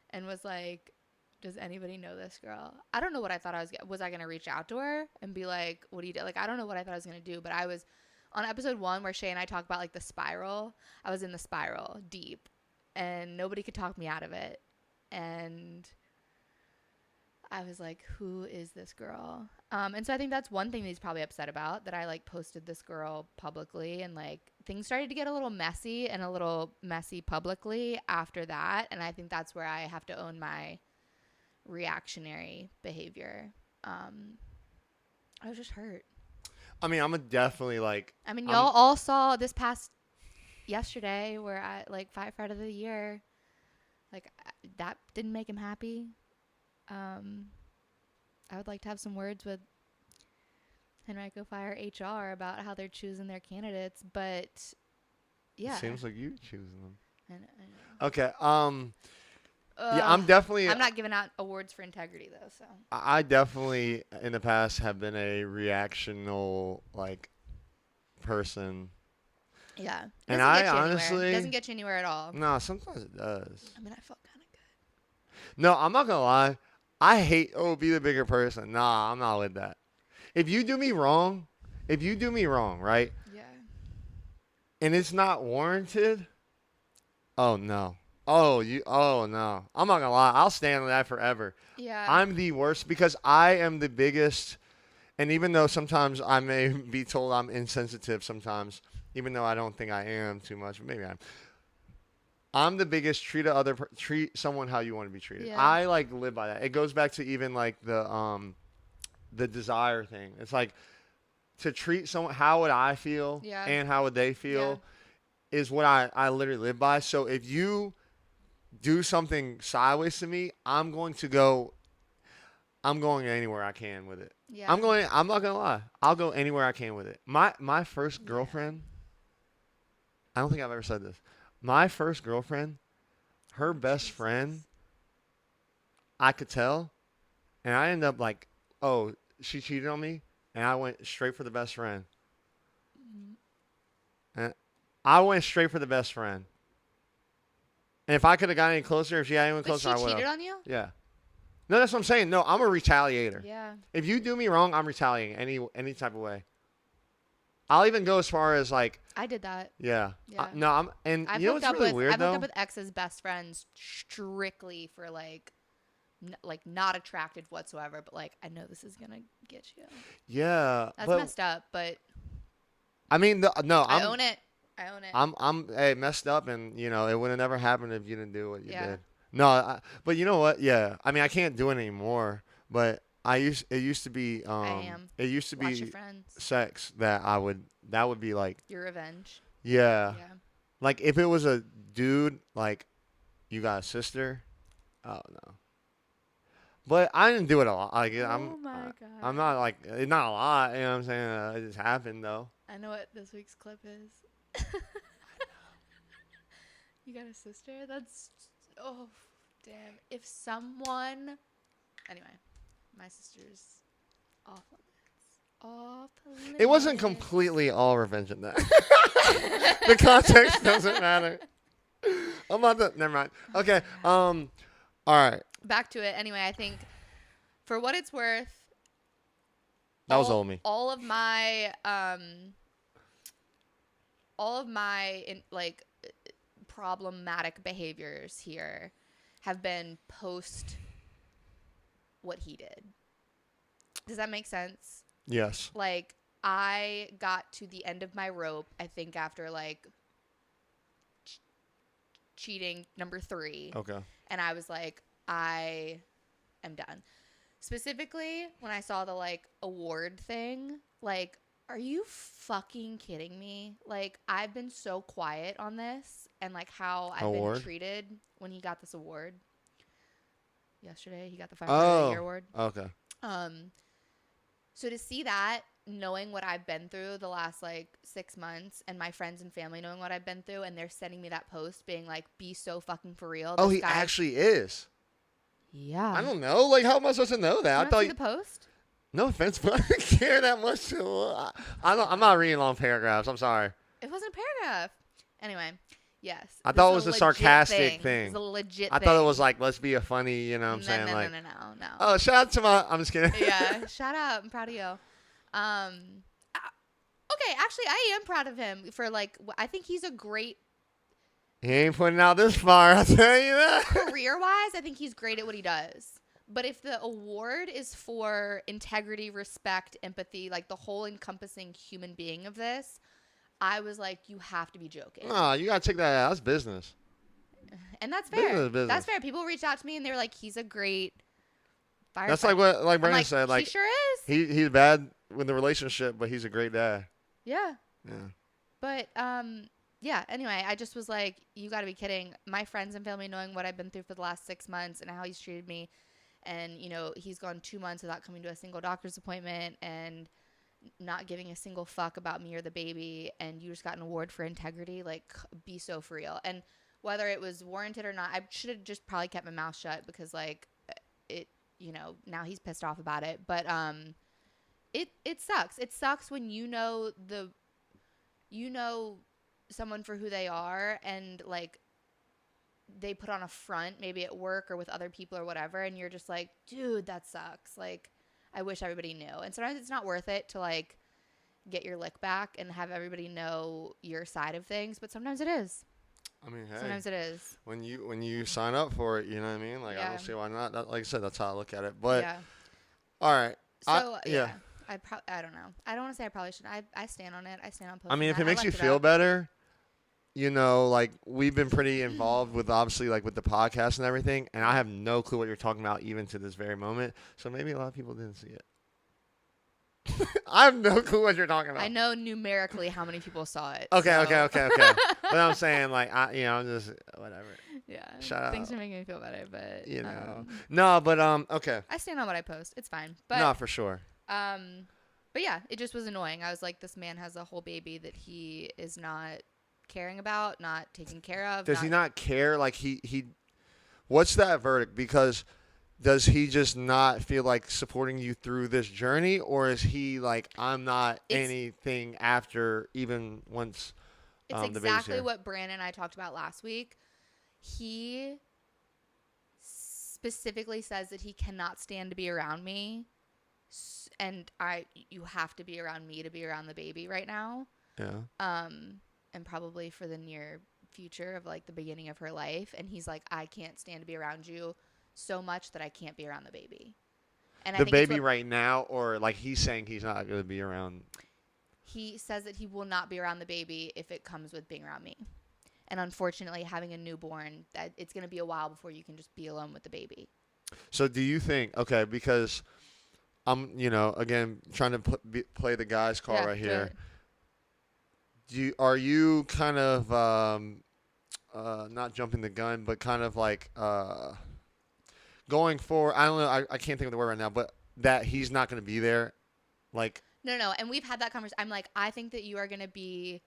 and was like, "Does anybody know this girl?" I don't know what I thought was I gonna reach out to her and be like, "What do you do?" Like, I don't know what I thought I was gonna do, but I was on episode 1 where Shay and I talk about like the spiral. I was in the spiral deep, and nobody could talk me out of it. And I was like, who is this girl? And so I think that's one thing that he's probably upset about, that I like posted this girl publicly, and like things started to get a little messy publicly after that. And I think that's where I have to own my reactionary behavior. I was just hurt. I mean, I'm a definitely like. I mean, I'm, y'all all saw this past yesterday where I like firefighter of the year. Like that didn't make him happy. I would like to have some words with Henrico Fire HR about how they're choosing their candidates, but yeah. It seems like you choosing them. I know. Okay. Yeah, Ugh. I'm definitely. I'm not giving out awards for integrity though, so. I definitely in the past have been a reactional like person. Yeah. It And doesn't I get you anywhere. honestly It doesn't get you anywhere at all. no, sometimes it does. I mean, I felt kind of good. No, I'm not gonna lie. I hate be the bigger person. Nah, I'm not with that. If you do me wrong, right, Yeah. and it's not warranted, oh no. Oh no. I'm not gonna lie. I'll stand on that forever. Yeah. I'm the worst because I am the biggest. And even though sometimes I may be told I'm insensitive sometimes, even though I don't think I am too much, but maybe I am. I'm the biggest treat someone how you want to be treated. Yeah. I like live by that. It goes back to even like the desire thing. It's like to treat someone how would I feel Yeah. and how would they feel is what I literally live by. So if you do something sideways to me, I'm going anywhere I can with it. Yeah. I'm not gonna lie. I'll go anywhere I can with it. My first girlfriend, I don't think I've ever said this. My first girlfriend, her best friend, I could tell, and I ended up like, oh, she cheated on me, and I went straight for the best friend. And I went straight for the best friend. And if I could have gotten any closer, if she got anyone But closer, she I would cheated have. on you? Yeah. No, that's what I'm saying. No, I'm a retaliator. Yeah. If you do me wrong, I'm retaliating any type of way. I'll even go as far as like, I did that. yeah. Yeah. No, I've you know hooked what's up really with weird I've though? hooked up with ex's best friends strictly for like not attracted whatsoever, but like I know this is gonna get you. Yeah, That's but messed up, but I mean, I own it. I'm messed up, and you know it would have never happened if you didn't do what you Yeah. did. No, but you know what? Yeah, I mean I can't do it anymore. But it used to be I am. it used to Watch your be friends. sex that would be like Your revenge. yeah. Yeah. Like if it was a dude like you got a sister, oh no. But I didn't do it a lot. Like Oh my god. I'm not like it's not a lot. You know what I'm saying? It just happened though. I know what this week's clip is. You got a sister? That's oh damn. If someone anyway, my sister's off limits. Off limits. It wasn't completely all revenge in that. The context doesn't matter. I'm not the never mind. Okay. All right. Back to it. Anyway, I think for what it's worth, That was all me. all of my like problematic behaviors here have been post what he did. Does that make sense? Yes. Like I got to the end of my rope, I think after like cheating number 3. Okay. And I was like, I am done. Specifically, when I saw the like award thing, like, are you fucking kidding me? Like, I've been so quiet on this and like how I've been treated when he got this award. Yesterday, he got the Firefighter of the Year award. Okay. So to see that, knowing what I've been through the last like 6 months, and my friends and family knowing what I've been through, and they're sending me that post being like, "Be so fucking for real." Oh, this he guy, actually is. yeah. I don't know. Like, how am I supposed to know that? I thought see the post. No offense, but I don't care that much. I'm not reading long paragraphs. I'm sorry. It wasn't a paragraph. Anyway, yes. I thought it was a sarcastic thing. It was a legit I thing. thought it was like, let's be a funny, you know what I'm saying? No, like, no. Oh, shout out to I'm just kidding. Yeah, shout out. I'm proud of you. Okay, actually, I am proud of him for like, I think he's a great, He ain't putting out this far, I'll tell you that. career-wise, I think he's great at what he does. But if the award is for integrity, respect, empathy, like the whole encompassing human being of this, I was like, you have to be joking. No, you gotta check that out. That's business. And that's fair. Business. That's fair. People reached out to me and they were like, he's a great firefighter. That's like what Brendan like, said. Like he sure is. he's bad. with the relationship, but he's a great dad. Yeah. Yeah. But yeah, anyway, I just was like, you got to be kidding. My friends and family knowing what I've been through for the last 6 months and how he's treated me, and he's gone 2 months without coming to a single doctor's appointment and not giving a single fuck about me or the baby, and you just got an award for integrity. Like, be so for real. And whether it was warranted or not, I should have just probably kept my mouth shut, because like it, now he's pissed off about it. But it sucks. It sucks when you know someone for who they are, and like they put on a front, maybe at work or with other people or whatever, and you're just like, dude, that sucks. Like, I wish everybody knew. And sometimes it's not worth it to like get your lick back and have everybody know your side of things, but sometimes it is. I mean, hey, Sometimes it is. when you sign up for it, you know what I mean? Like, I Yeah. don't see why not. Like I said, that's how I look at it. But Yeah. all right. So Yeah. I don't know. I don't want to say I probably should. I stand on it. I stand on posting. I mean, if that. it I makes you left it feel up. better, like we've been pretty involved with, obviously, like with the podcast and everything, and I have no clue what you're talking about even to this very moment. So maybe a lot of people didn't see it. I have no clue what you're talking about. I know numerically how many people saw it. Okay. so. But I'm saying, like, I'm just whatever. Yeah. Shout Thanks out. for making me feel better, but No, but okay. I stand on what I post. It's fine. But No, for sure. but yeah, it just was annoying. I was like, this man has a whole baby that he is not caring about, not taking care of. Does he not care? Like he what's that verdict? Because does he just not feel like supporting you through this journey, or is he like, I'm not anything after, even once it's the baby's exactly here? what Brandon and I talked about last week. He specifically says that he cannot stand to be around me, and you have to be around me to be around the baby right now. Yeah. And probably for the near future of like the beginning of her life. And he's like, I can't stand to be around you so much that I can't be around the baby. And The baby right now, or like he's saying he's not going to be around? He says that he will not be around the baby if it comes with being around me. And unfortunately, having a newborn, that it's going to be a while before you can just be alone with the baby. So do you think, okay, because I'm, again, trying to play the guy's card right here. Are you kind of not jumping the gun, but kind of like going for, I don't know, I can't think of the word right now, but that he's not going to be there, like. No, and we've had that conversation. I'm like, I think that you are going to be,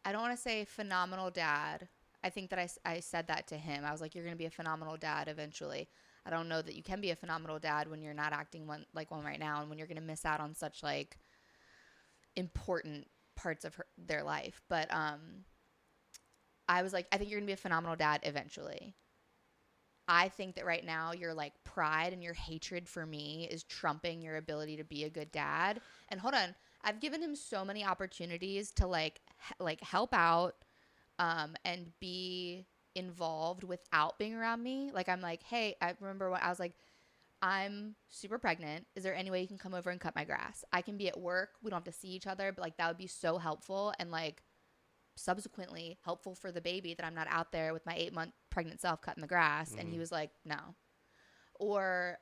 I don't want to say phenomenal dad. I think that I said that to him. I was like, you're going to be a phenomenal dad eventually. I don't know that you can be a phenomenal dad when you're not acting like one right now, and when you're going to miss out on such like important parts of their life. But I was like, I think you're going to be a phenomenal dad eventually. I think that right now your like pride and your hatred for me is trumping your ability to be a good dad. And hold on, I've given him so many opportunities to like help out and be involved without being around me. Like, I'm like, hey, I remember when I was like, I'm super pregnant. Is there any way you can come over and cut my grass? I can be at work. We don't have to see each other, but like that would be so helpful, and like subsequently helpful for the baby that I'm not out there with my 8-month pregnant self cutting the grass. And he was like, no. Or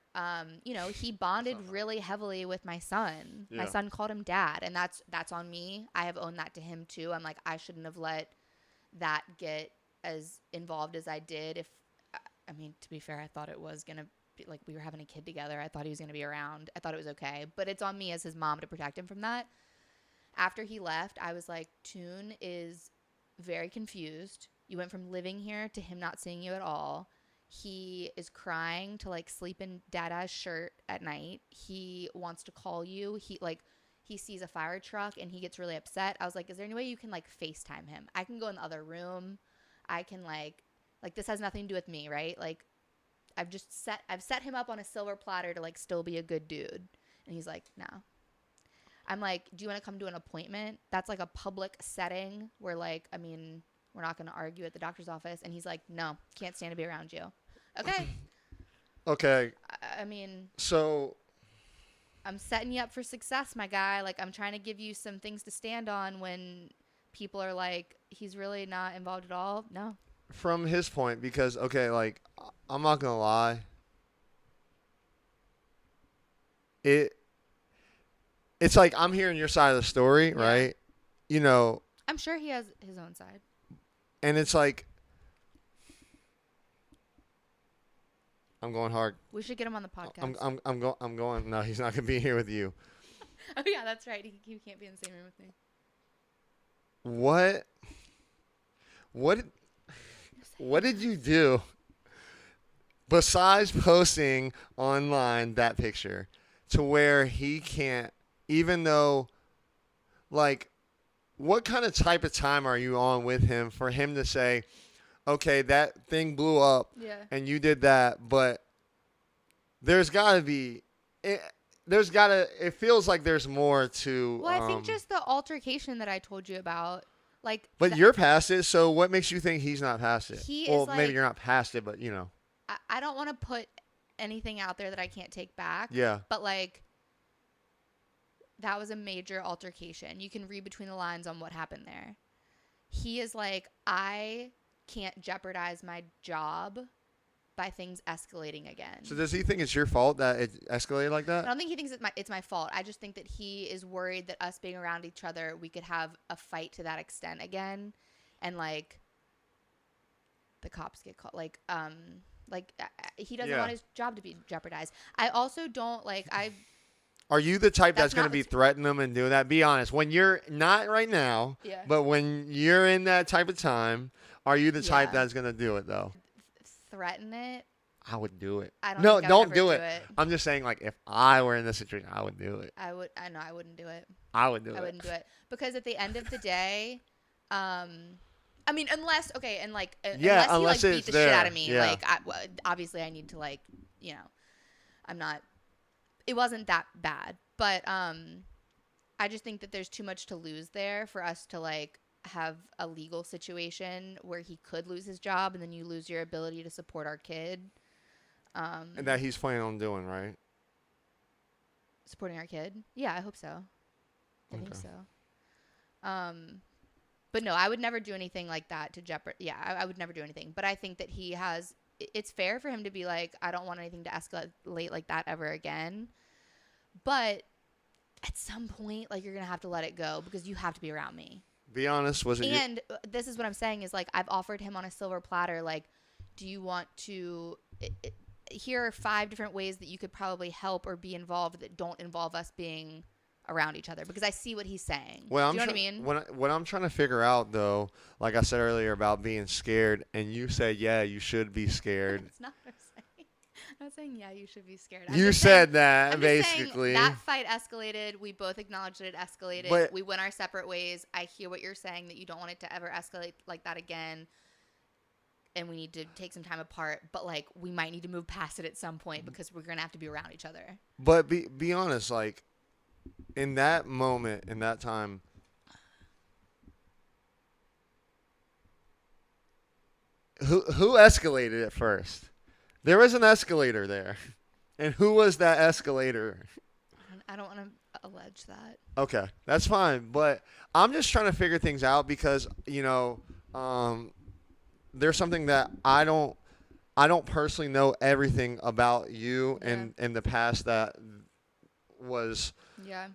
he bonded really heavily with my son. My son called him dad, and that's on me. I have owned that to him too. I'm like, I shouldn't have let that get as involved as I did. I mean, to be fair, I thought it was gonna be like we were having a kid together. I thought he was gonna be around. I thought it was okay, but it's on me as his mom to protect him from that. After he left, I was like, Toon is very confused. You went from living here to him not seeing you at all. He is crying to like sleep in Dada's shirt at night. He wants to call you. He sees a fire truck and he gets really upset. I was like, is there any way you can like FaceTime him? I can go in the other room. I can like this has nothing to do with me, right? Like I've set him up on a silver platter to like still be a good dude. And he's like, no. I'm like, do you want to come to an appointment? That's like a public setting where like, I mean, we're not going to argue at the doctor's office. And he's like, no, can't stand to be around you. Okay. Okay. I mean, so I'm setting you up for success, my guy. Like, I'm trying to give you some things to stand on when people are like, he's really not involved at all. No. From his point, because, okay, like, I'm not going to lie. it it's like I'm hearing your side of the story, Yeah. right? You know, I'm sure he has his own side. and it's like I'm going hard. We should get him on the podcast. I'm going. No, he's not gonna be here with you. Oh yeah, that's right. He can't be in the same room with me. What? What? What did you do besides posting online that picture to where he can't, even though, like, what kind of type of time are you on with him for him to say, okay, that thing blew up Yeah. and you did that, but there's got to be, it feels like there's more to. Well, I think just the altercation that I told you about, like. But you're past it, so what makes you think he's not past it? He Well, is maybe like, you're not past it, but you know. I don't want to put anything out there that I can't take back. Yeah. But like, that was a major altercation. You can read between the lines on what happened there. He is like, I can't jeopardize my job by things escalating again. So does he think it's your fault that it escalated like that? I don't think he thinks it's my fault. I just think that he is worried that us being around each other, we could have a fight to that extent again, and like the cops get called. He doesn't want his job to be jeopardized. I also don't like. Are you the type that's That's going to not be what's- threatening them and doing that? Be honest. When you're not right now, Yeah. but when you're in that type of time, are you the type Yeah. that's going to do it though? Threaten it. I would do it. I don't. No, think I would don't ever do it. I'm just saying, like, if I were in this situation, I would do it. I would. I know. I wouldn't do it. I would do I it. wouldn't do it because at the end of the day, I mean, unless okay, and like, Yeah, unless he like unless beat it's the there. shit out of me, Yeah. like, obviously I need to like, you know, I'm not. It wasn't that bad, but I just think that there's too much to lose there for us to like have a legal situation where he could lose his job and then you lose your ability to support our kid. And that he's planning on doing, right? Supporting our kid? Yeah, I hope so. I think Okay. so. But no, I would never do anything like that to jeopardize. Yeah, I would never do anything. But I think that he has. It's fair for him to be like, I don't want anything to escalate like that ever again. But at some point, like you're gonna have to let it go because you have to be around me. Be honest. Was it? And this is what I'm saying is like I've offered him on a silver platter. Like, do you want to? Here are 5 different ways that you could probably help or be involved that don't involve us being around each other because I see what he's saying. Well, Do you know what I mean? What I'm trying to figure out, though, like I said earlier about being scared, and you said, yeah, you should be scared. That's not what I'm saying. I'm not saying, yeah, you should be scared. You said that, I'm just saying basically. that fight escalated. We both acknowledged that it escalated. But- we went our separate ways. I hear what you're saying, that you don't want it to ever escalate like that again. And we need to take some time apart. But, like, we might need to move past it at some point because we're going to have to be around each other. But be honest, like, in that moment, in that time, who escalated it first? There was an escalator there. And who was that escalator? I don't want to allege that. Okay, that's fine. But I'm just trying to figure things out because, there's something that I don't personally know everything about you and in the past that was, Yeah.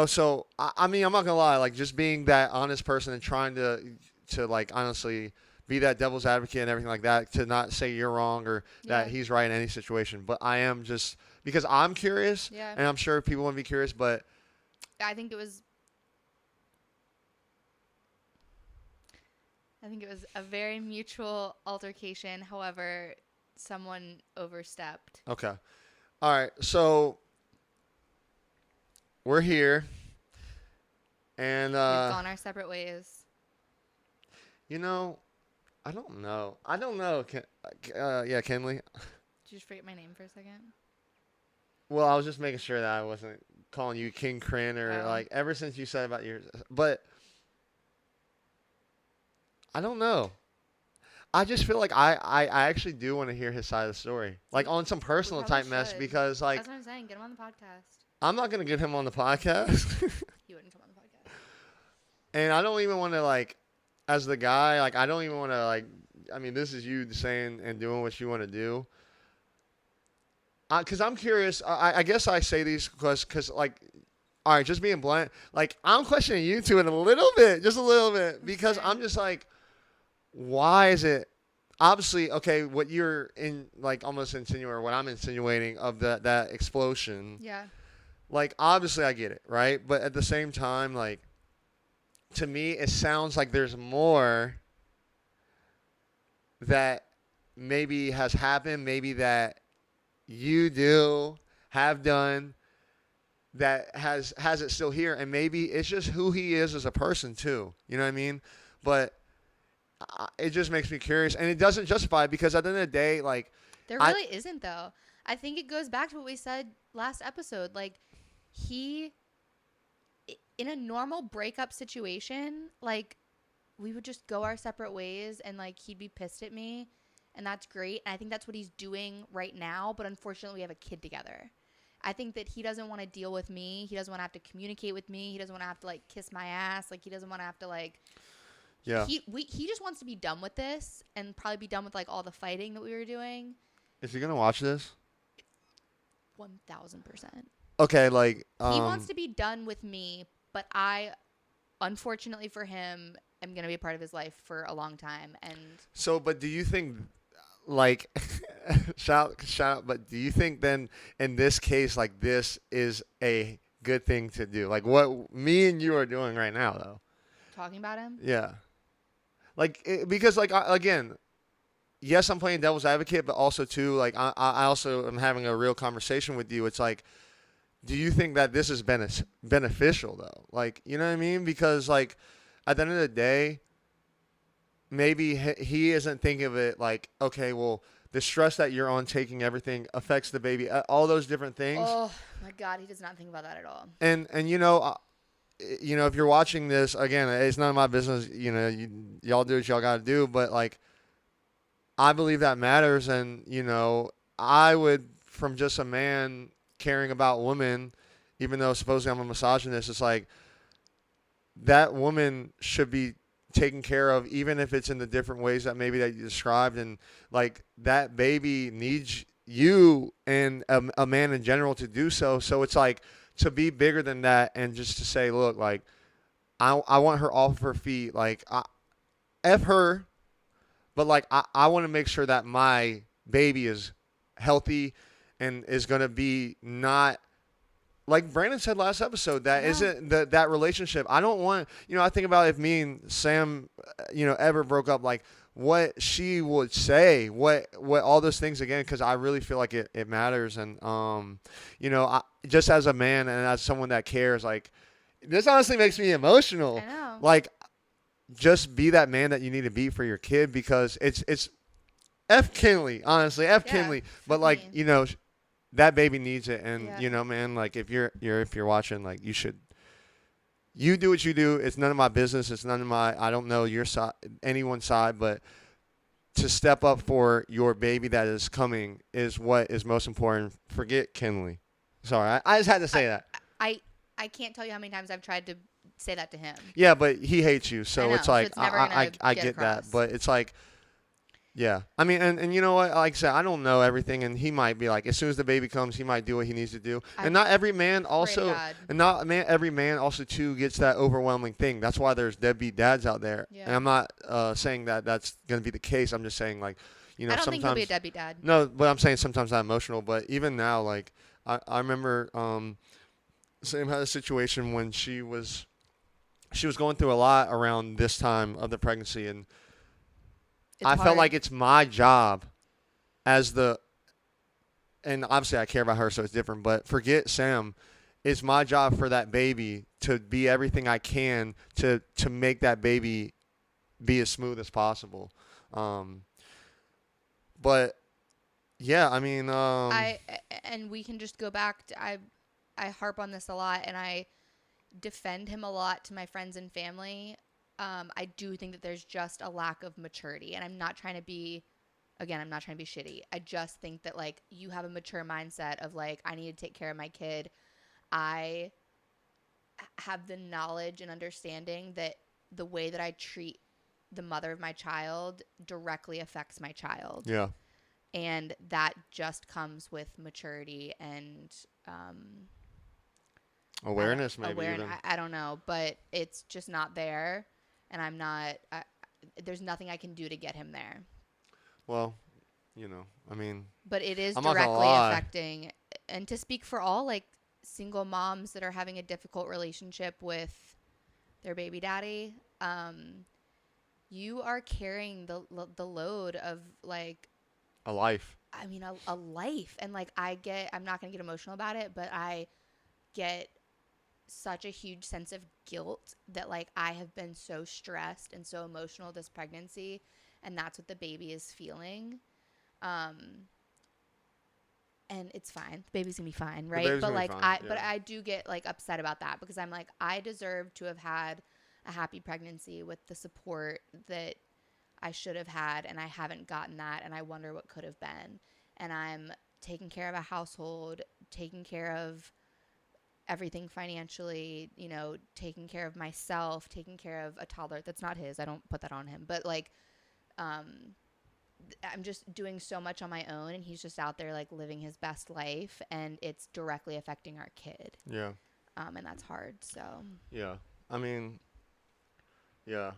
so I mean, I'm not gonna lie, like just being that honest person and trying to like honestly be that devil's advocate and everything like that, to not say you're wrong or that Yeah. he's right in any situation. But I am just because I'm curious, Yeah. and I'm sure people want to be curious, but I think it was a very mutual altercation. However, someone overstepped. okay. All right. So we're here. And, We've gone our separate ways. I don't know. Yeah, Kenley. Did you just forget my name for a second? Well, I was just making sure that I wasn't calling you King Cran or like ever since you said about your, but I don't know. I just feel like I actually do want to hear his side of the story, like on some personal probably type mess, should. because like That's what I'm saying. Get him on the podcast. I'm not gonna get him on the podcast, He wouldn't come on the podcast. and I don't even want to like, as the guy, like I don't even want to like. I mean, this is you saying and doing what you want to do. Because I'm curious. I guess I say these because like, all right, just being blunt. Like, I'm questioning you two in a little bit, just a little bit, because Okay. I'm just like, why is it? Obviously, okay, what you're in like almost insinuating, or what I'm insinuating of that explosion. Yeah. Like, obviously, I get it, right? But at the same time, like, to me, it sounds like there's more that maybe has happened, maybe that you do have done that has it still here, and maybe it's just who he is as a person too. You know what I mean? But it just makes me curious, and it doesn't justify it because at the end of the day, like There I really isn't though. I think it goes back to what we said last episode. Like he in a normal breakup situation, like we would just go our separate ways and like he'd be pissed at me and that's great. And I think that's what he's doing right now, but unfortunately we have a kid together. I think that he doesn't want to deal with me. He doesn't want to have to communicate with me. He doesn't want to have to like kiss my ass. Like he doesn't want to have to like yeah. he just wants to be done with this and probably be done with like all the fighting that we were doing. Is he gonna watch this? 1000%. Okay, like He wants to be done with me, but I, unfortunately for him, am going to be a part of his life for a long time. And So, but do you think like shout out, but do you think then in this case like this is a good thing to do? Like what me and you are doing right now though. talking about him, Yeah. Like because like again, yes, I'm playing devil's advocate, but also too like I also am having a real conversation with you. It's like, do you think that this is beneficial though? Like, you know what I mean? Because like at the end of the day, maybe he isn't thinking of it like, okay, well, the stress that you're on taking everything affects the baby, all those different things. oh my God, he does not think about that at all. And you know, if you're watching this again, it's none of my business. You know, y'all do what y'all got to do, but like I believe that matters, and you know, I would from just a man caring about women, even though supposedly I'm a misogynist, it's like that woman should be taken care of, even if it's in the different ways that maybe that you described, and like that baby needs you and a man in general to do so. So it's like to be bigger than that and just to say, look, like I want her off of her feet, like f her, but like I want to make sure that my baby is healthy and is gonna be not like Brandon said last episode, that Yeah. isn't that relationship. I don't want, you know, I think about if me and Sam, you know, ever broke up, like what she would say, what all those things again, because I really feel like it matters. And, you know, just as a man and as someone that cares, like this honestly makes me emotional. I know. Like just be that man that you need to be for your kid because it's F Kinley, honestly, F Yeah, Kinley. for But like, me. you know, that baby needs it, and Yeah. you know, man, like if you're watching, like you do what you do. It's none of my business. It's none of my. I don't know your side, anyone's side, but to step up for your baby that is coming is what is most important. Forget Kinley. Sorry, I just had to I, say that. I I can't tell you how many times I've tried to say that to him. Yeah, but he hates you, I so know, it's so like it's never gonna I get get that, across. but it's like. Yeah. I mean, and you know what? Like I said, I don't know everything, and he might be like, as soon as the baby comes, he might do what he needs to do. I And not every man pray to also, God. and not every man also too gets that overwhelming thing. That's why there's deadbeat dads out there. Yeah. And I'm not saying that that's going to be the case. I'm just saying like, you know, I don't think he'll be a sometimes deadbeat dad. no, but I'm saying sometimes I'm emotional. But even now, like I remember Sam had a situation when she was going through a lot around this time of the pregnancy, and It's I hard. felt like it's my job as the, and obviously I care about her, so it's different, but forget Sam. It's my job for that baby to be everything I can to make that baby be as smooth as possible. Um, but yeah, I mean, I and we can just go back to I harp on this a lot and I defend him a lot to my friends and family. I do think that there's just a lack of maturity, and I'm not trying to be, again, I'm not trying to be shitty. I just think that like you have a mature mindset of like I need to take care of my kid. I have the knowledge and understanding that the way that I treat the mother of my child directly affects my child. yeah, And that just comes with maturity and Awareness, maybe even. I don't know, but it's just not there, and there's nothing I can do to get him there. Well, you know, I mean, But it is I'm not gonna directly lie. affecting, and to speak for all like single moms that are having a difficult relationship with their baby daddy, you are carrying the load of like, A life. I mean, a life. And like, I'm not going to get emotional about it, but I get such a huge sense of guilt that like I have been so stressed and so emotional this pregnancy, and that's what the baby is feeling. And it's fine. The baby's gonna be fine, The right? baby's But gonna be like fine. but Yeah. I do get like upset about that because I'm like, I deserve to have had a happy pregnancy with the support that I should have had, and I haven't gotten that, and I wonder what could have been. And I'm taking care of a household, taking care of everything financially, you know, taking care of myself, taking care of a toddler that's not his. I don't put that on him, but like um I'm just doing so much on my own, and he's just out there like living his best life, and it's directly affecting our kid. Yeah. And that's hard. So, Yeah. I mean, yeah.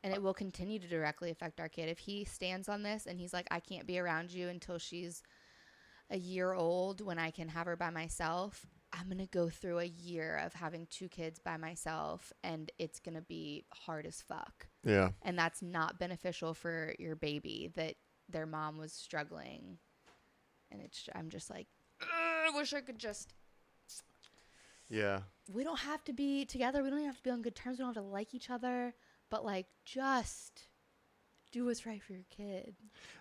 and it will continue to directly affect our kid if he stands on this and he's like, I can't be around you until she's a year old when I can have her by myself. I'm going to go through a year of having two kids by myself, and it's going to be hard as fuck. Yeah. And that's not beneficial for your baby that their mom was struggling. And I'm just like, I wish I could just. Yeah. We don't have to be together. We don't even have to be on good terms. We don't have to like each other. But like, just do what's right for your kid.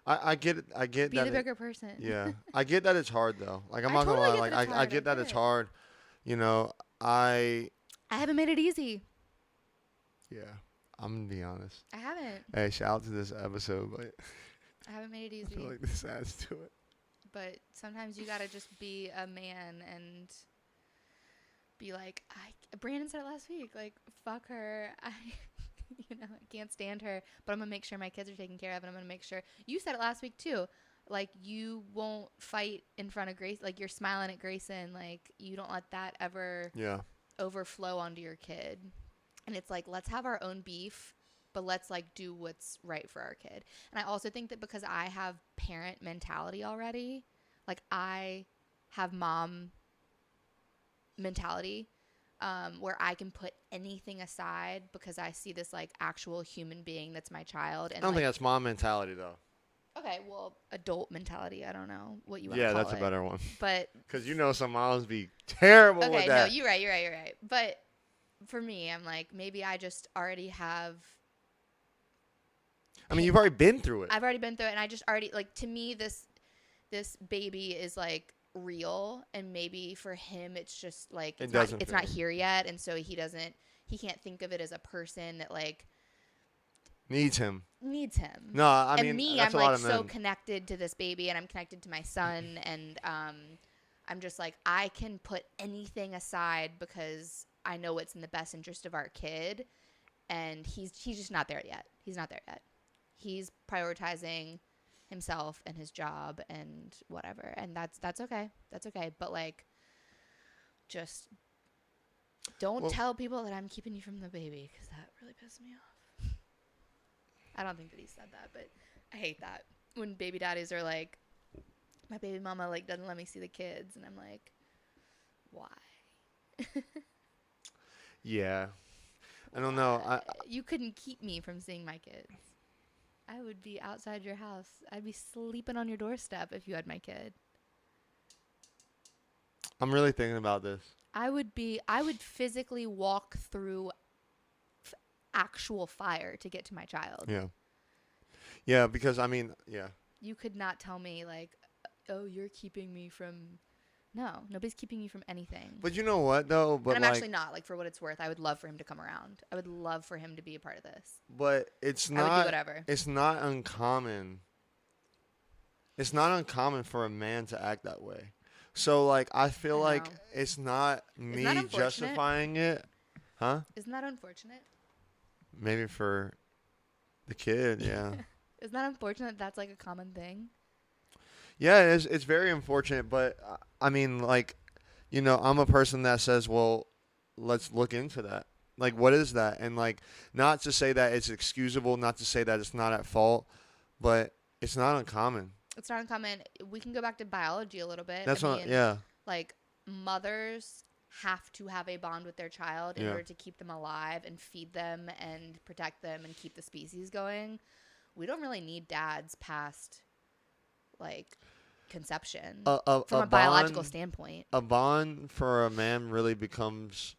I get it. I get Be that. the bigger person. Yeah. I get that it's hard though. Like I'm I not gonna totally lie. get Like that it's I hard. get I that get it's it. hard. You know, I haven't made it easy. yeah. I'm gonna be honest. I haven't. Hey, shout out to this episode, but I haven't made it I easy. feel like this adds to it. But sometimes you gotta just be a man and be like, Brandon said it last week, like, fuck her. I can't stand her, but I'm gonna make sure my kids are taken care of, and I'm gonna make sure. You said it last week too, like, you won't fight in front of Grace, like, you're smiling at Grayson, like, you don't let that ever Yeah. overflow onto your kid. And it's like, let's have our own beef, but let's like do what's right for our kid. And I also think that because I have parent mentality already, like I have mom mentality, where I can put anything aside because I see this like actual human being that's my child. And I don't like, think that's mom mentality though. okay, well, adult mentality. I don't know what you want to Yeah, call that's it. a better one. But Because you know some moms be terrible with okay, that. no, you're right. But for me, I'm like, maybe I just already have. I mean, you've already been through it. I've already been through it, and I just already like, to me, this baby is like real, and maybe for him it's just like it's not here yet, and so he can't think of it as a person that like needs him. No, I mean, and me, that's I'm a lot like of so men. connected to this baby, and I'm connected to my son, and I'm just like, I can put anything aside because I know it's in the best interest of our kid, and he's just not there yet. He's not there yet. He's prioritizing himself and his job and whatever, and that's okay. That's okay. But like, just don't tell people that I'm keeping you from the baby, because that really pissed me off. I don't think that he said that, but I hate that when baby daddies are like, my baby mama like doesn't let me see the kids, and I'm like, why? Yeah. I don't know. You couldn't keep me from seeing my kids. I would be outside your house. I'd be sleeping on your doorstep if you had my kid. I'm really thinking about this. I would physically walk through actual fire to get to my child. Yeah. Yeah, because I mean, yeah. You could not tell me like, oh, you're keeping me from. No, nobody's keeping you from anything. But you know what though? But and I'm actually not, like, for what it's worth, I would love for him to come around. I would love for him to be a part of this. But it's not. I would do whatever. It's not uncommon. It's not uncommon for a man to act that way. So like, I feel like it's not me justifying it, huh? Isn't that unfortunate? Maybe for the kid, yeah. Isn't that unfortunate? That's like a common thing. Yeah, it's very unfortunate, but I mean, like, I'm a person that says, well, let's look into that. Like, what is that? And like, not to say that it's excusable, not to say that it's not at fault, but it's not uncommon. It's not uncommon. We can go back to biology a little bit. I That's what, mean, yeah, like mothers have to have a bond with their child in yeah. order to keep them alive and feed them and protect them and keep the species going. We don't really need dads past like conception from A a biological bond, standpoint. a bond for a man really becomes,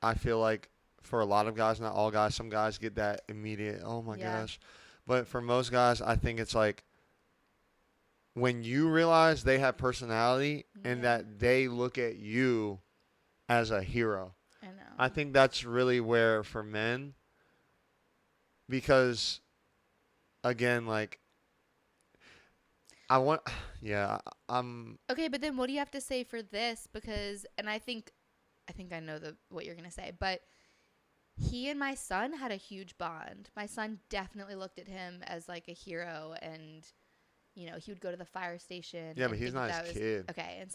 I feel like, for a lot of guys, not all guys, some guys get that immediate, oh my Yeah. gosh. But for most guys, I think it's like when you realize they have personality and Yeah. that they look at you as a hero. I I know. think that's really where for men, because again, like I want, yeah, I'm, Okay, but then what do you have to say for this? Because, and I think I know what you're gonna say, but he and my son had a huge bond. My son definitely looked at him as like a hero, and he would go to the fire station yeah, but and he's think not that his was kid. okay. And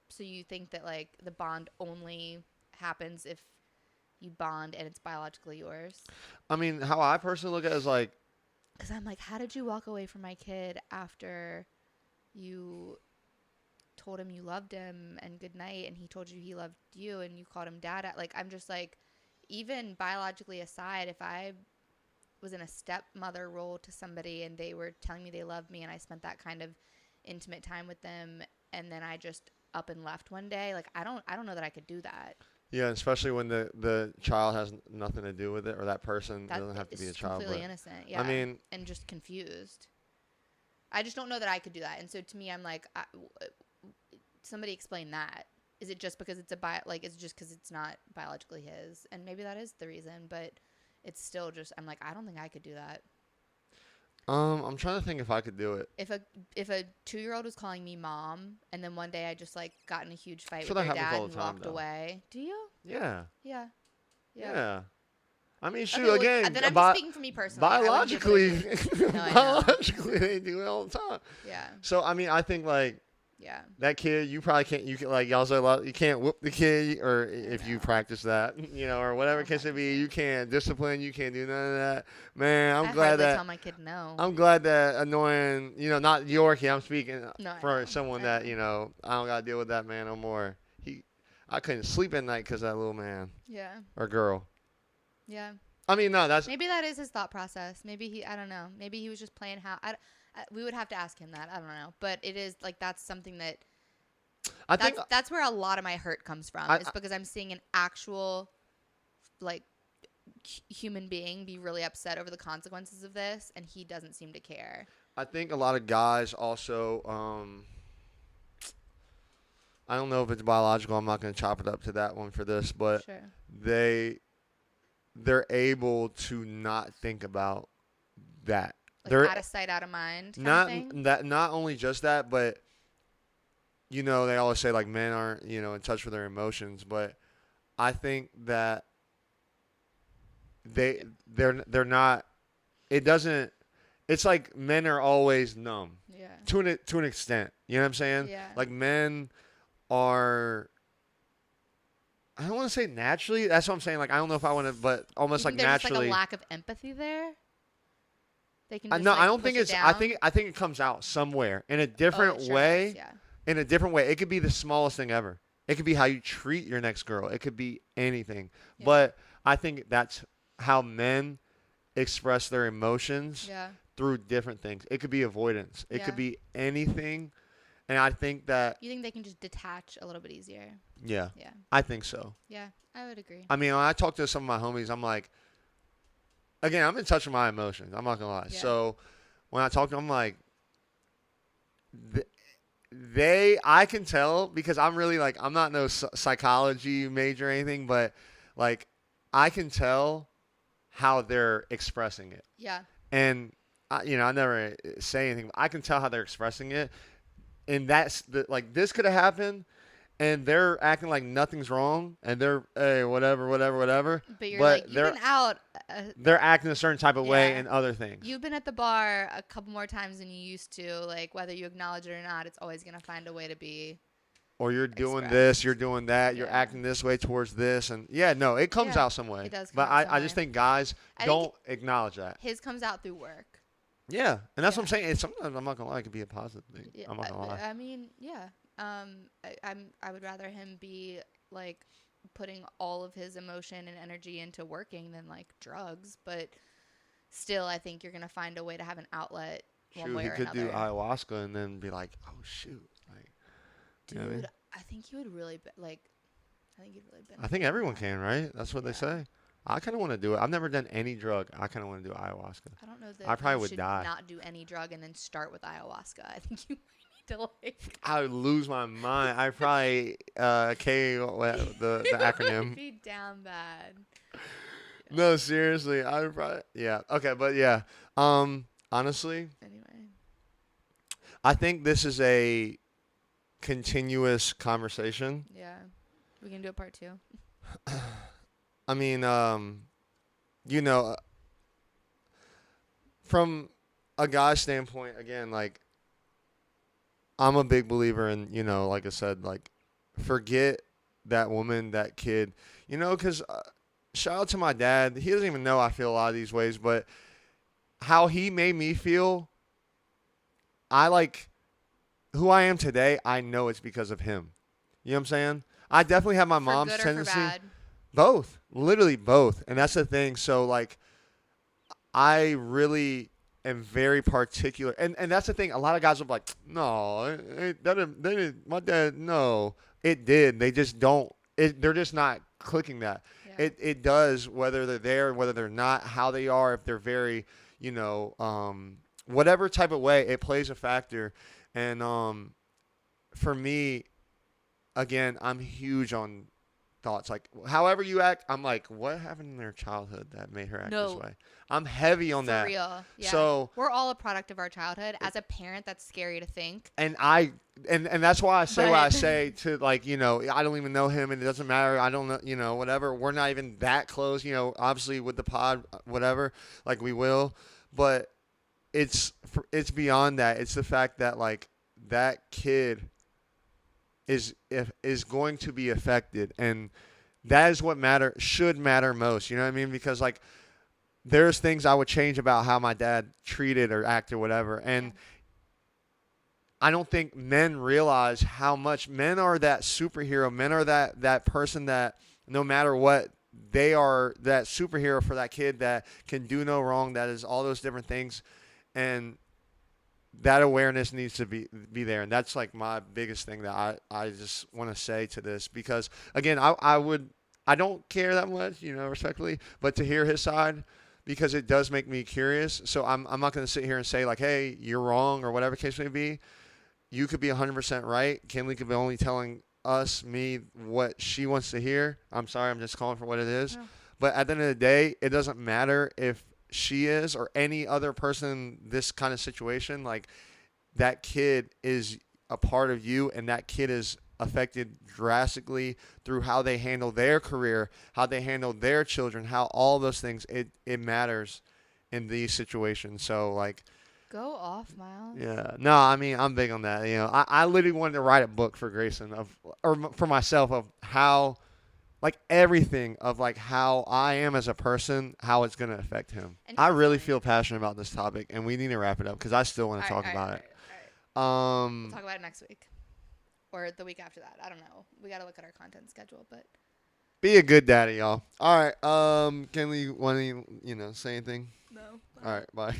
so you think that like the bond only happens if you bond and it's biologically yours? I mean, how I personally look at it is like, Because I'm like, how did you walk away from my kid after you told him you loved him and good night, and he told you he loved you, and you called him dad? Like, I'm just like, even biologically aside, if I was in a stepmother role to somebody and they were telling me they loved me and I spent that kind of intimate time with them, and then I just up and left one day, like I don't know that I could do that. yeah, especially when the child has nothing to do with it, or that person That doesn't have to be a is child. completely But innocent. I Yeah. mean, And just confused. I just don't know that I could do that. And so to me, I'm like, somebody explain that. Is it just because is it just because it's not biologically his? And maybe that is the reason, but it's still just, I'm like, I don't think I could do that. I'm trying to think if I could do it. If a 2-year-old was calling me mom, and then one day I just like got in a huge I'm fight sure with that their happens dad all and the time, walked though. away. Do you? Yeah, Yeah. Yeah. yeah. I mean, shoot, Okay, well, again, then I'm just speaking for me personally. I wouldn't be able biologically, to No, I know. biologically, they do it all the time. Yeah. So, I mean, I think, like, Yeah. that kid, you probably can't, you can, like, y'all say a lot, you can't whoop the kid, or if you know. practice that, or whatever I'll case it be, practice it. you can't discipline, you can't do none of that. Man, I hardly tell my kid no. I'm glad that annoying, not your kid, I'm speaking No, I for know. someone I that, know. I don't got to deal with that man no more. I couldn't sleep at night because that little man Yeah. or girl. Yeah. I mean, no, that's, Maybe that is his thought process. Maybe I don't know. Maybe he was just playing we would have to ask him that. I don't know. But it is like that's something that I think, that's where a lot of my hurt comes from. Is because I'm seeing an actual like human being be really upset over the consequences of this, and he doesn't seem to care. I think a lot of guys also, I don't know if it's biological. I'm not going to chop it up to that one for this, but Sure. they're able to not think about that. Like They're out of sight, out of mind kind not of thing. that not only just that, but they always say like men aren't, in touch with their emotions, but I think that they're not. It doesn't. It's like men are always numb Yeah. to an extent. You know what I'm saying? Yeah. Like men are. I don't want to say naturally. That's what I'm saying. Like I don't know if I want to, but almost You like think there's naturally. just like a lack of empathy there? They can just No, like I don't push think it it's. down? I think it comes out somewhere in a Oh, different it sure way. does, yeah. In a different way. It could be the smallest thing ever. It could be how you treat your next girl. It could be anything. Yeah. But I think that's how men express their emotions Yeah. through different things. It could be avoidance. It could Yeah. be anything. And I think that, You think they can just detach a little bit easier? yeah, Yeah. I think so. Yeah, I would agree. I mean, when I talk to some of my homies, I'm like, again, I'm in touch with my emotions. I'm not going to lie. Yeah. So when I talk to them, I'm like, I can tell because I'm really like, I'm not no psychology major or anything, but like, I can tell how they're expressing it. Yeah. And, I never say anything, but I can tell how they're expressing it. And that's like, this could have happened. and they're acting like nothing's wrong, and they're hey whatever whatever whatever, But you're like, but you've been out. they're acting a certain type of way Yeah. in other things. You've been at the bar a couple more times than you used to. Like, whether you acknowledge it or not, it's always going to find a way to be Or you're doing this, expressed. you're doing that, you're Yeah. acting this way towards this, and yeah, no, it comes Yeah, out some way. it does come But out some I just way. think guys I think don't acknowledge that. his comes out through work. Yeah, and that's what I'm Yeah. saying. It's sometimes I'm not gonna lie, it could be a positive thing. Yeah, I'm not gonna lie. I mean, yeah. I would rather him be like putting all of his emotion and energy into working than like drugs. But still, I think you're gonna find a way to have an outlet one Shoot, way he or could do another. ayahuasca and then be like, oh shoot, like, you know what I Dude, mean? I think he would really like. I think he'd really benefit. I think from everyone that. can, right? That's what they Yeah. say. I kind of want to do it. I've never done any drug. I kind of want to do ayahuasca. I don't know that I probably you would should die. not do any drug and then start with ayahuasca. I think you might need to like. I would lose my mind. I probably the You acronym. would be down bad. No, seriously, I would probably yeah. Okay, but yeah. Honestly, Anyway. I think this is a continuous conversation. Yeah. We can do a part 2. I mean, you know, from a guy's standpoint, again, like I'm a big believer in, like I said, like forget that woman, that kid, because shout out to my dad. He doesn't even know I feel a lot of these ways, but how he made me feel, I like who I am today. I know it's because of him. You know what I'm saying? I definitely have my For mom's good or tendency. for bad. Both, literally both, and that's the thing. So like, I really am very particular, and that's the thing. A lot of guys are like, no, my dad, no, it did. They just don't. They're just not clicking that. Yeah. It does, whether they're there, whether they're not, how they are, if they're very, whatever type of way, it plays a factor. And for me, again, I'm huge on thoughts. Like, however you act, I'm like, what happened in their childhood that made her act this way? I'm heavy on For that. real. Yeah. So we're all a product of our childhood. As a parent, that's scary to think. and and that's why I say what I But- say to, like, I don't even know him and it doesn't matter. I don't know, whatever. We're not even that close, obviously with the pod, whatever, like we will, but it's beyond that. It's the fact that like that kid is going to be affected, and that is what should matter most. You know what I mean? Because like there's things I would change about how my dad treated or acted or whatever, and I don't think men realize how much men are that superhero. Men are that person that no matter what, they are that superhero for that kid that can do no wrong. That is all those different things, and that awareness needs to be there. And that's like my biggest thing that I just want to say to this, because again, I don't care that much, respectfully, but to hear his side, because it does make me curious. So I'm not going to sit here and say like, hey, you're wrong or whatever case may be. You could be 100% right. Kinley could be only telling me what she wants to hear. I'm sorry, I'm just calling for what it is. Yeah. But at the end of the day, it doesn't matter if she is or any other person in this kind of situation. Like, that kid is a part of you, and that kid is affected drastically through how they handle their career, how they handle their children, how all those things, it matters in these situations. So like, Go off, Miles. yeah, no, I mean, I'm big on that. I literally wanted to write a book for Grayson or for myself of how, like, everything of like how I am as a person, how it's going to affect him. And I he's really fine. feel passionate about this topic, and we need to wrap it up because I still want to talk about it. All right. We'll talk about it next week. Or the week after that. I don't know. We got to look at our content schedule, but Be a good daddy, y'all. All right. Can we want to, say anything? no. All right. Bye.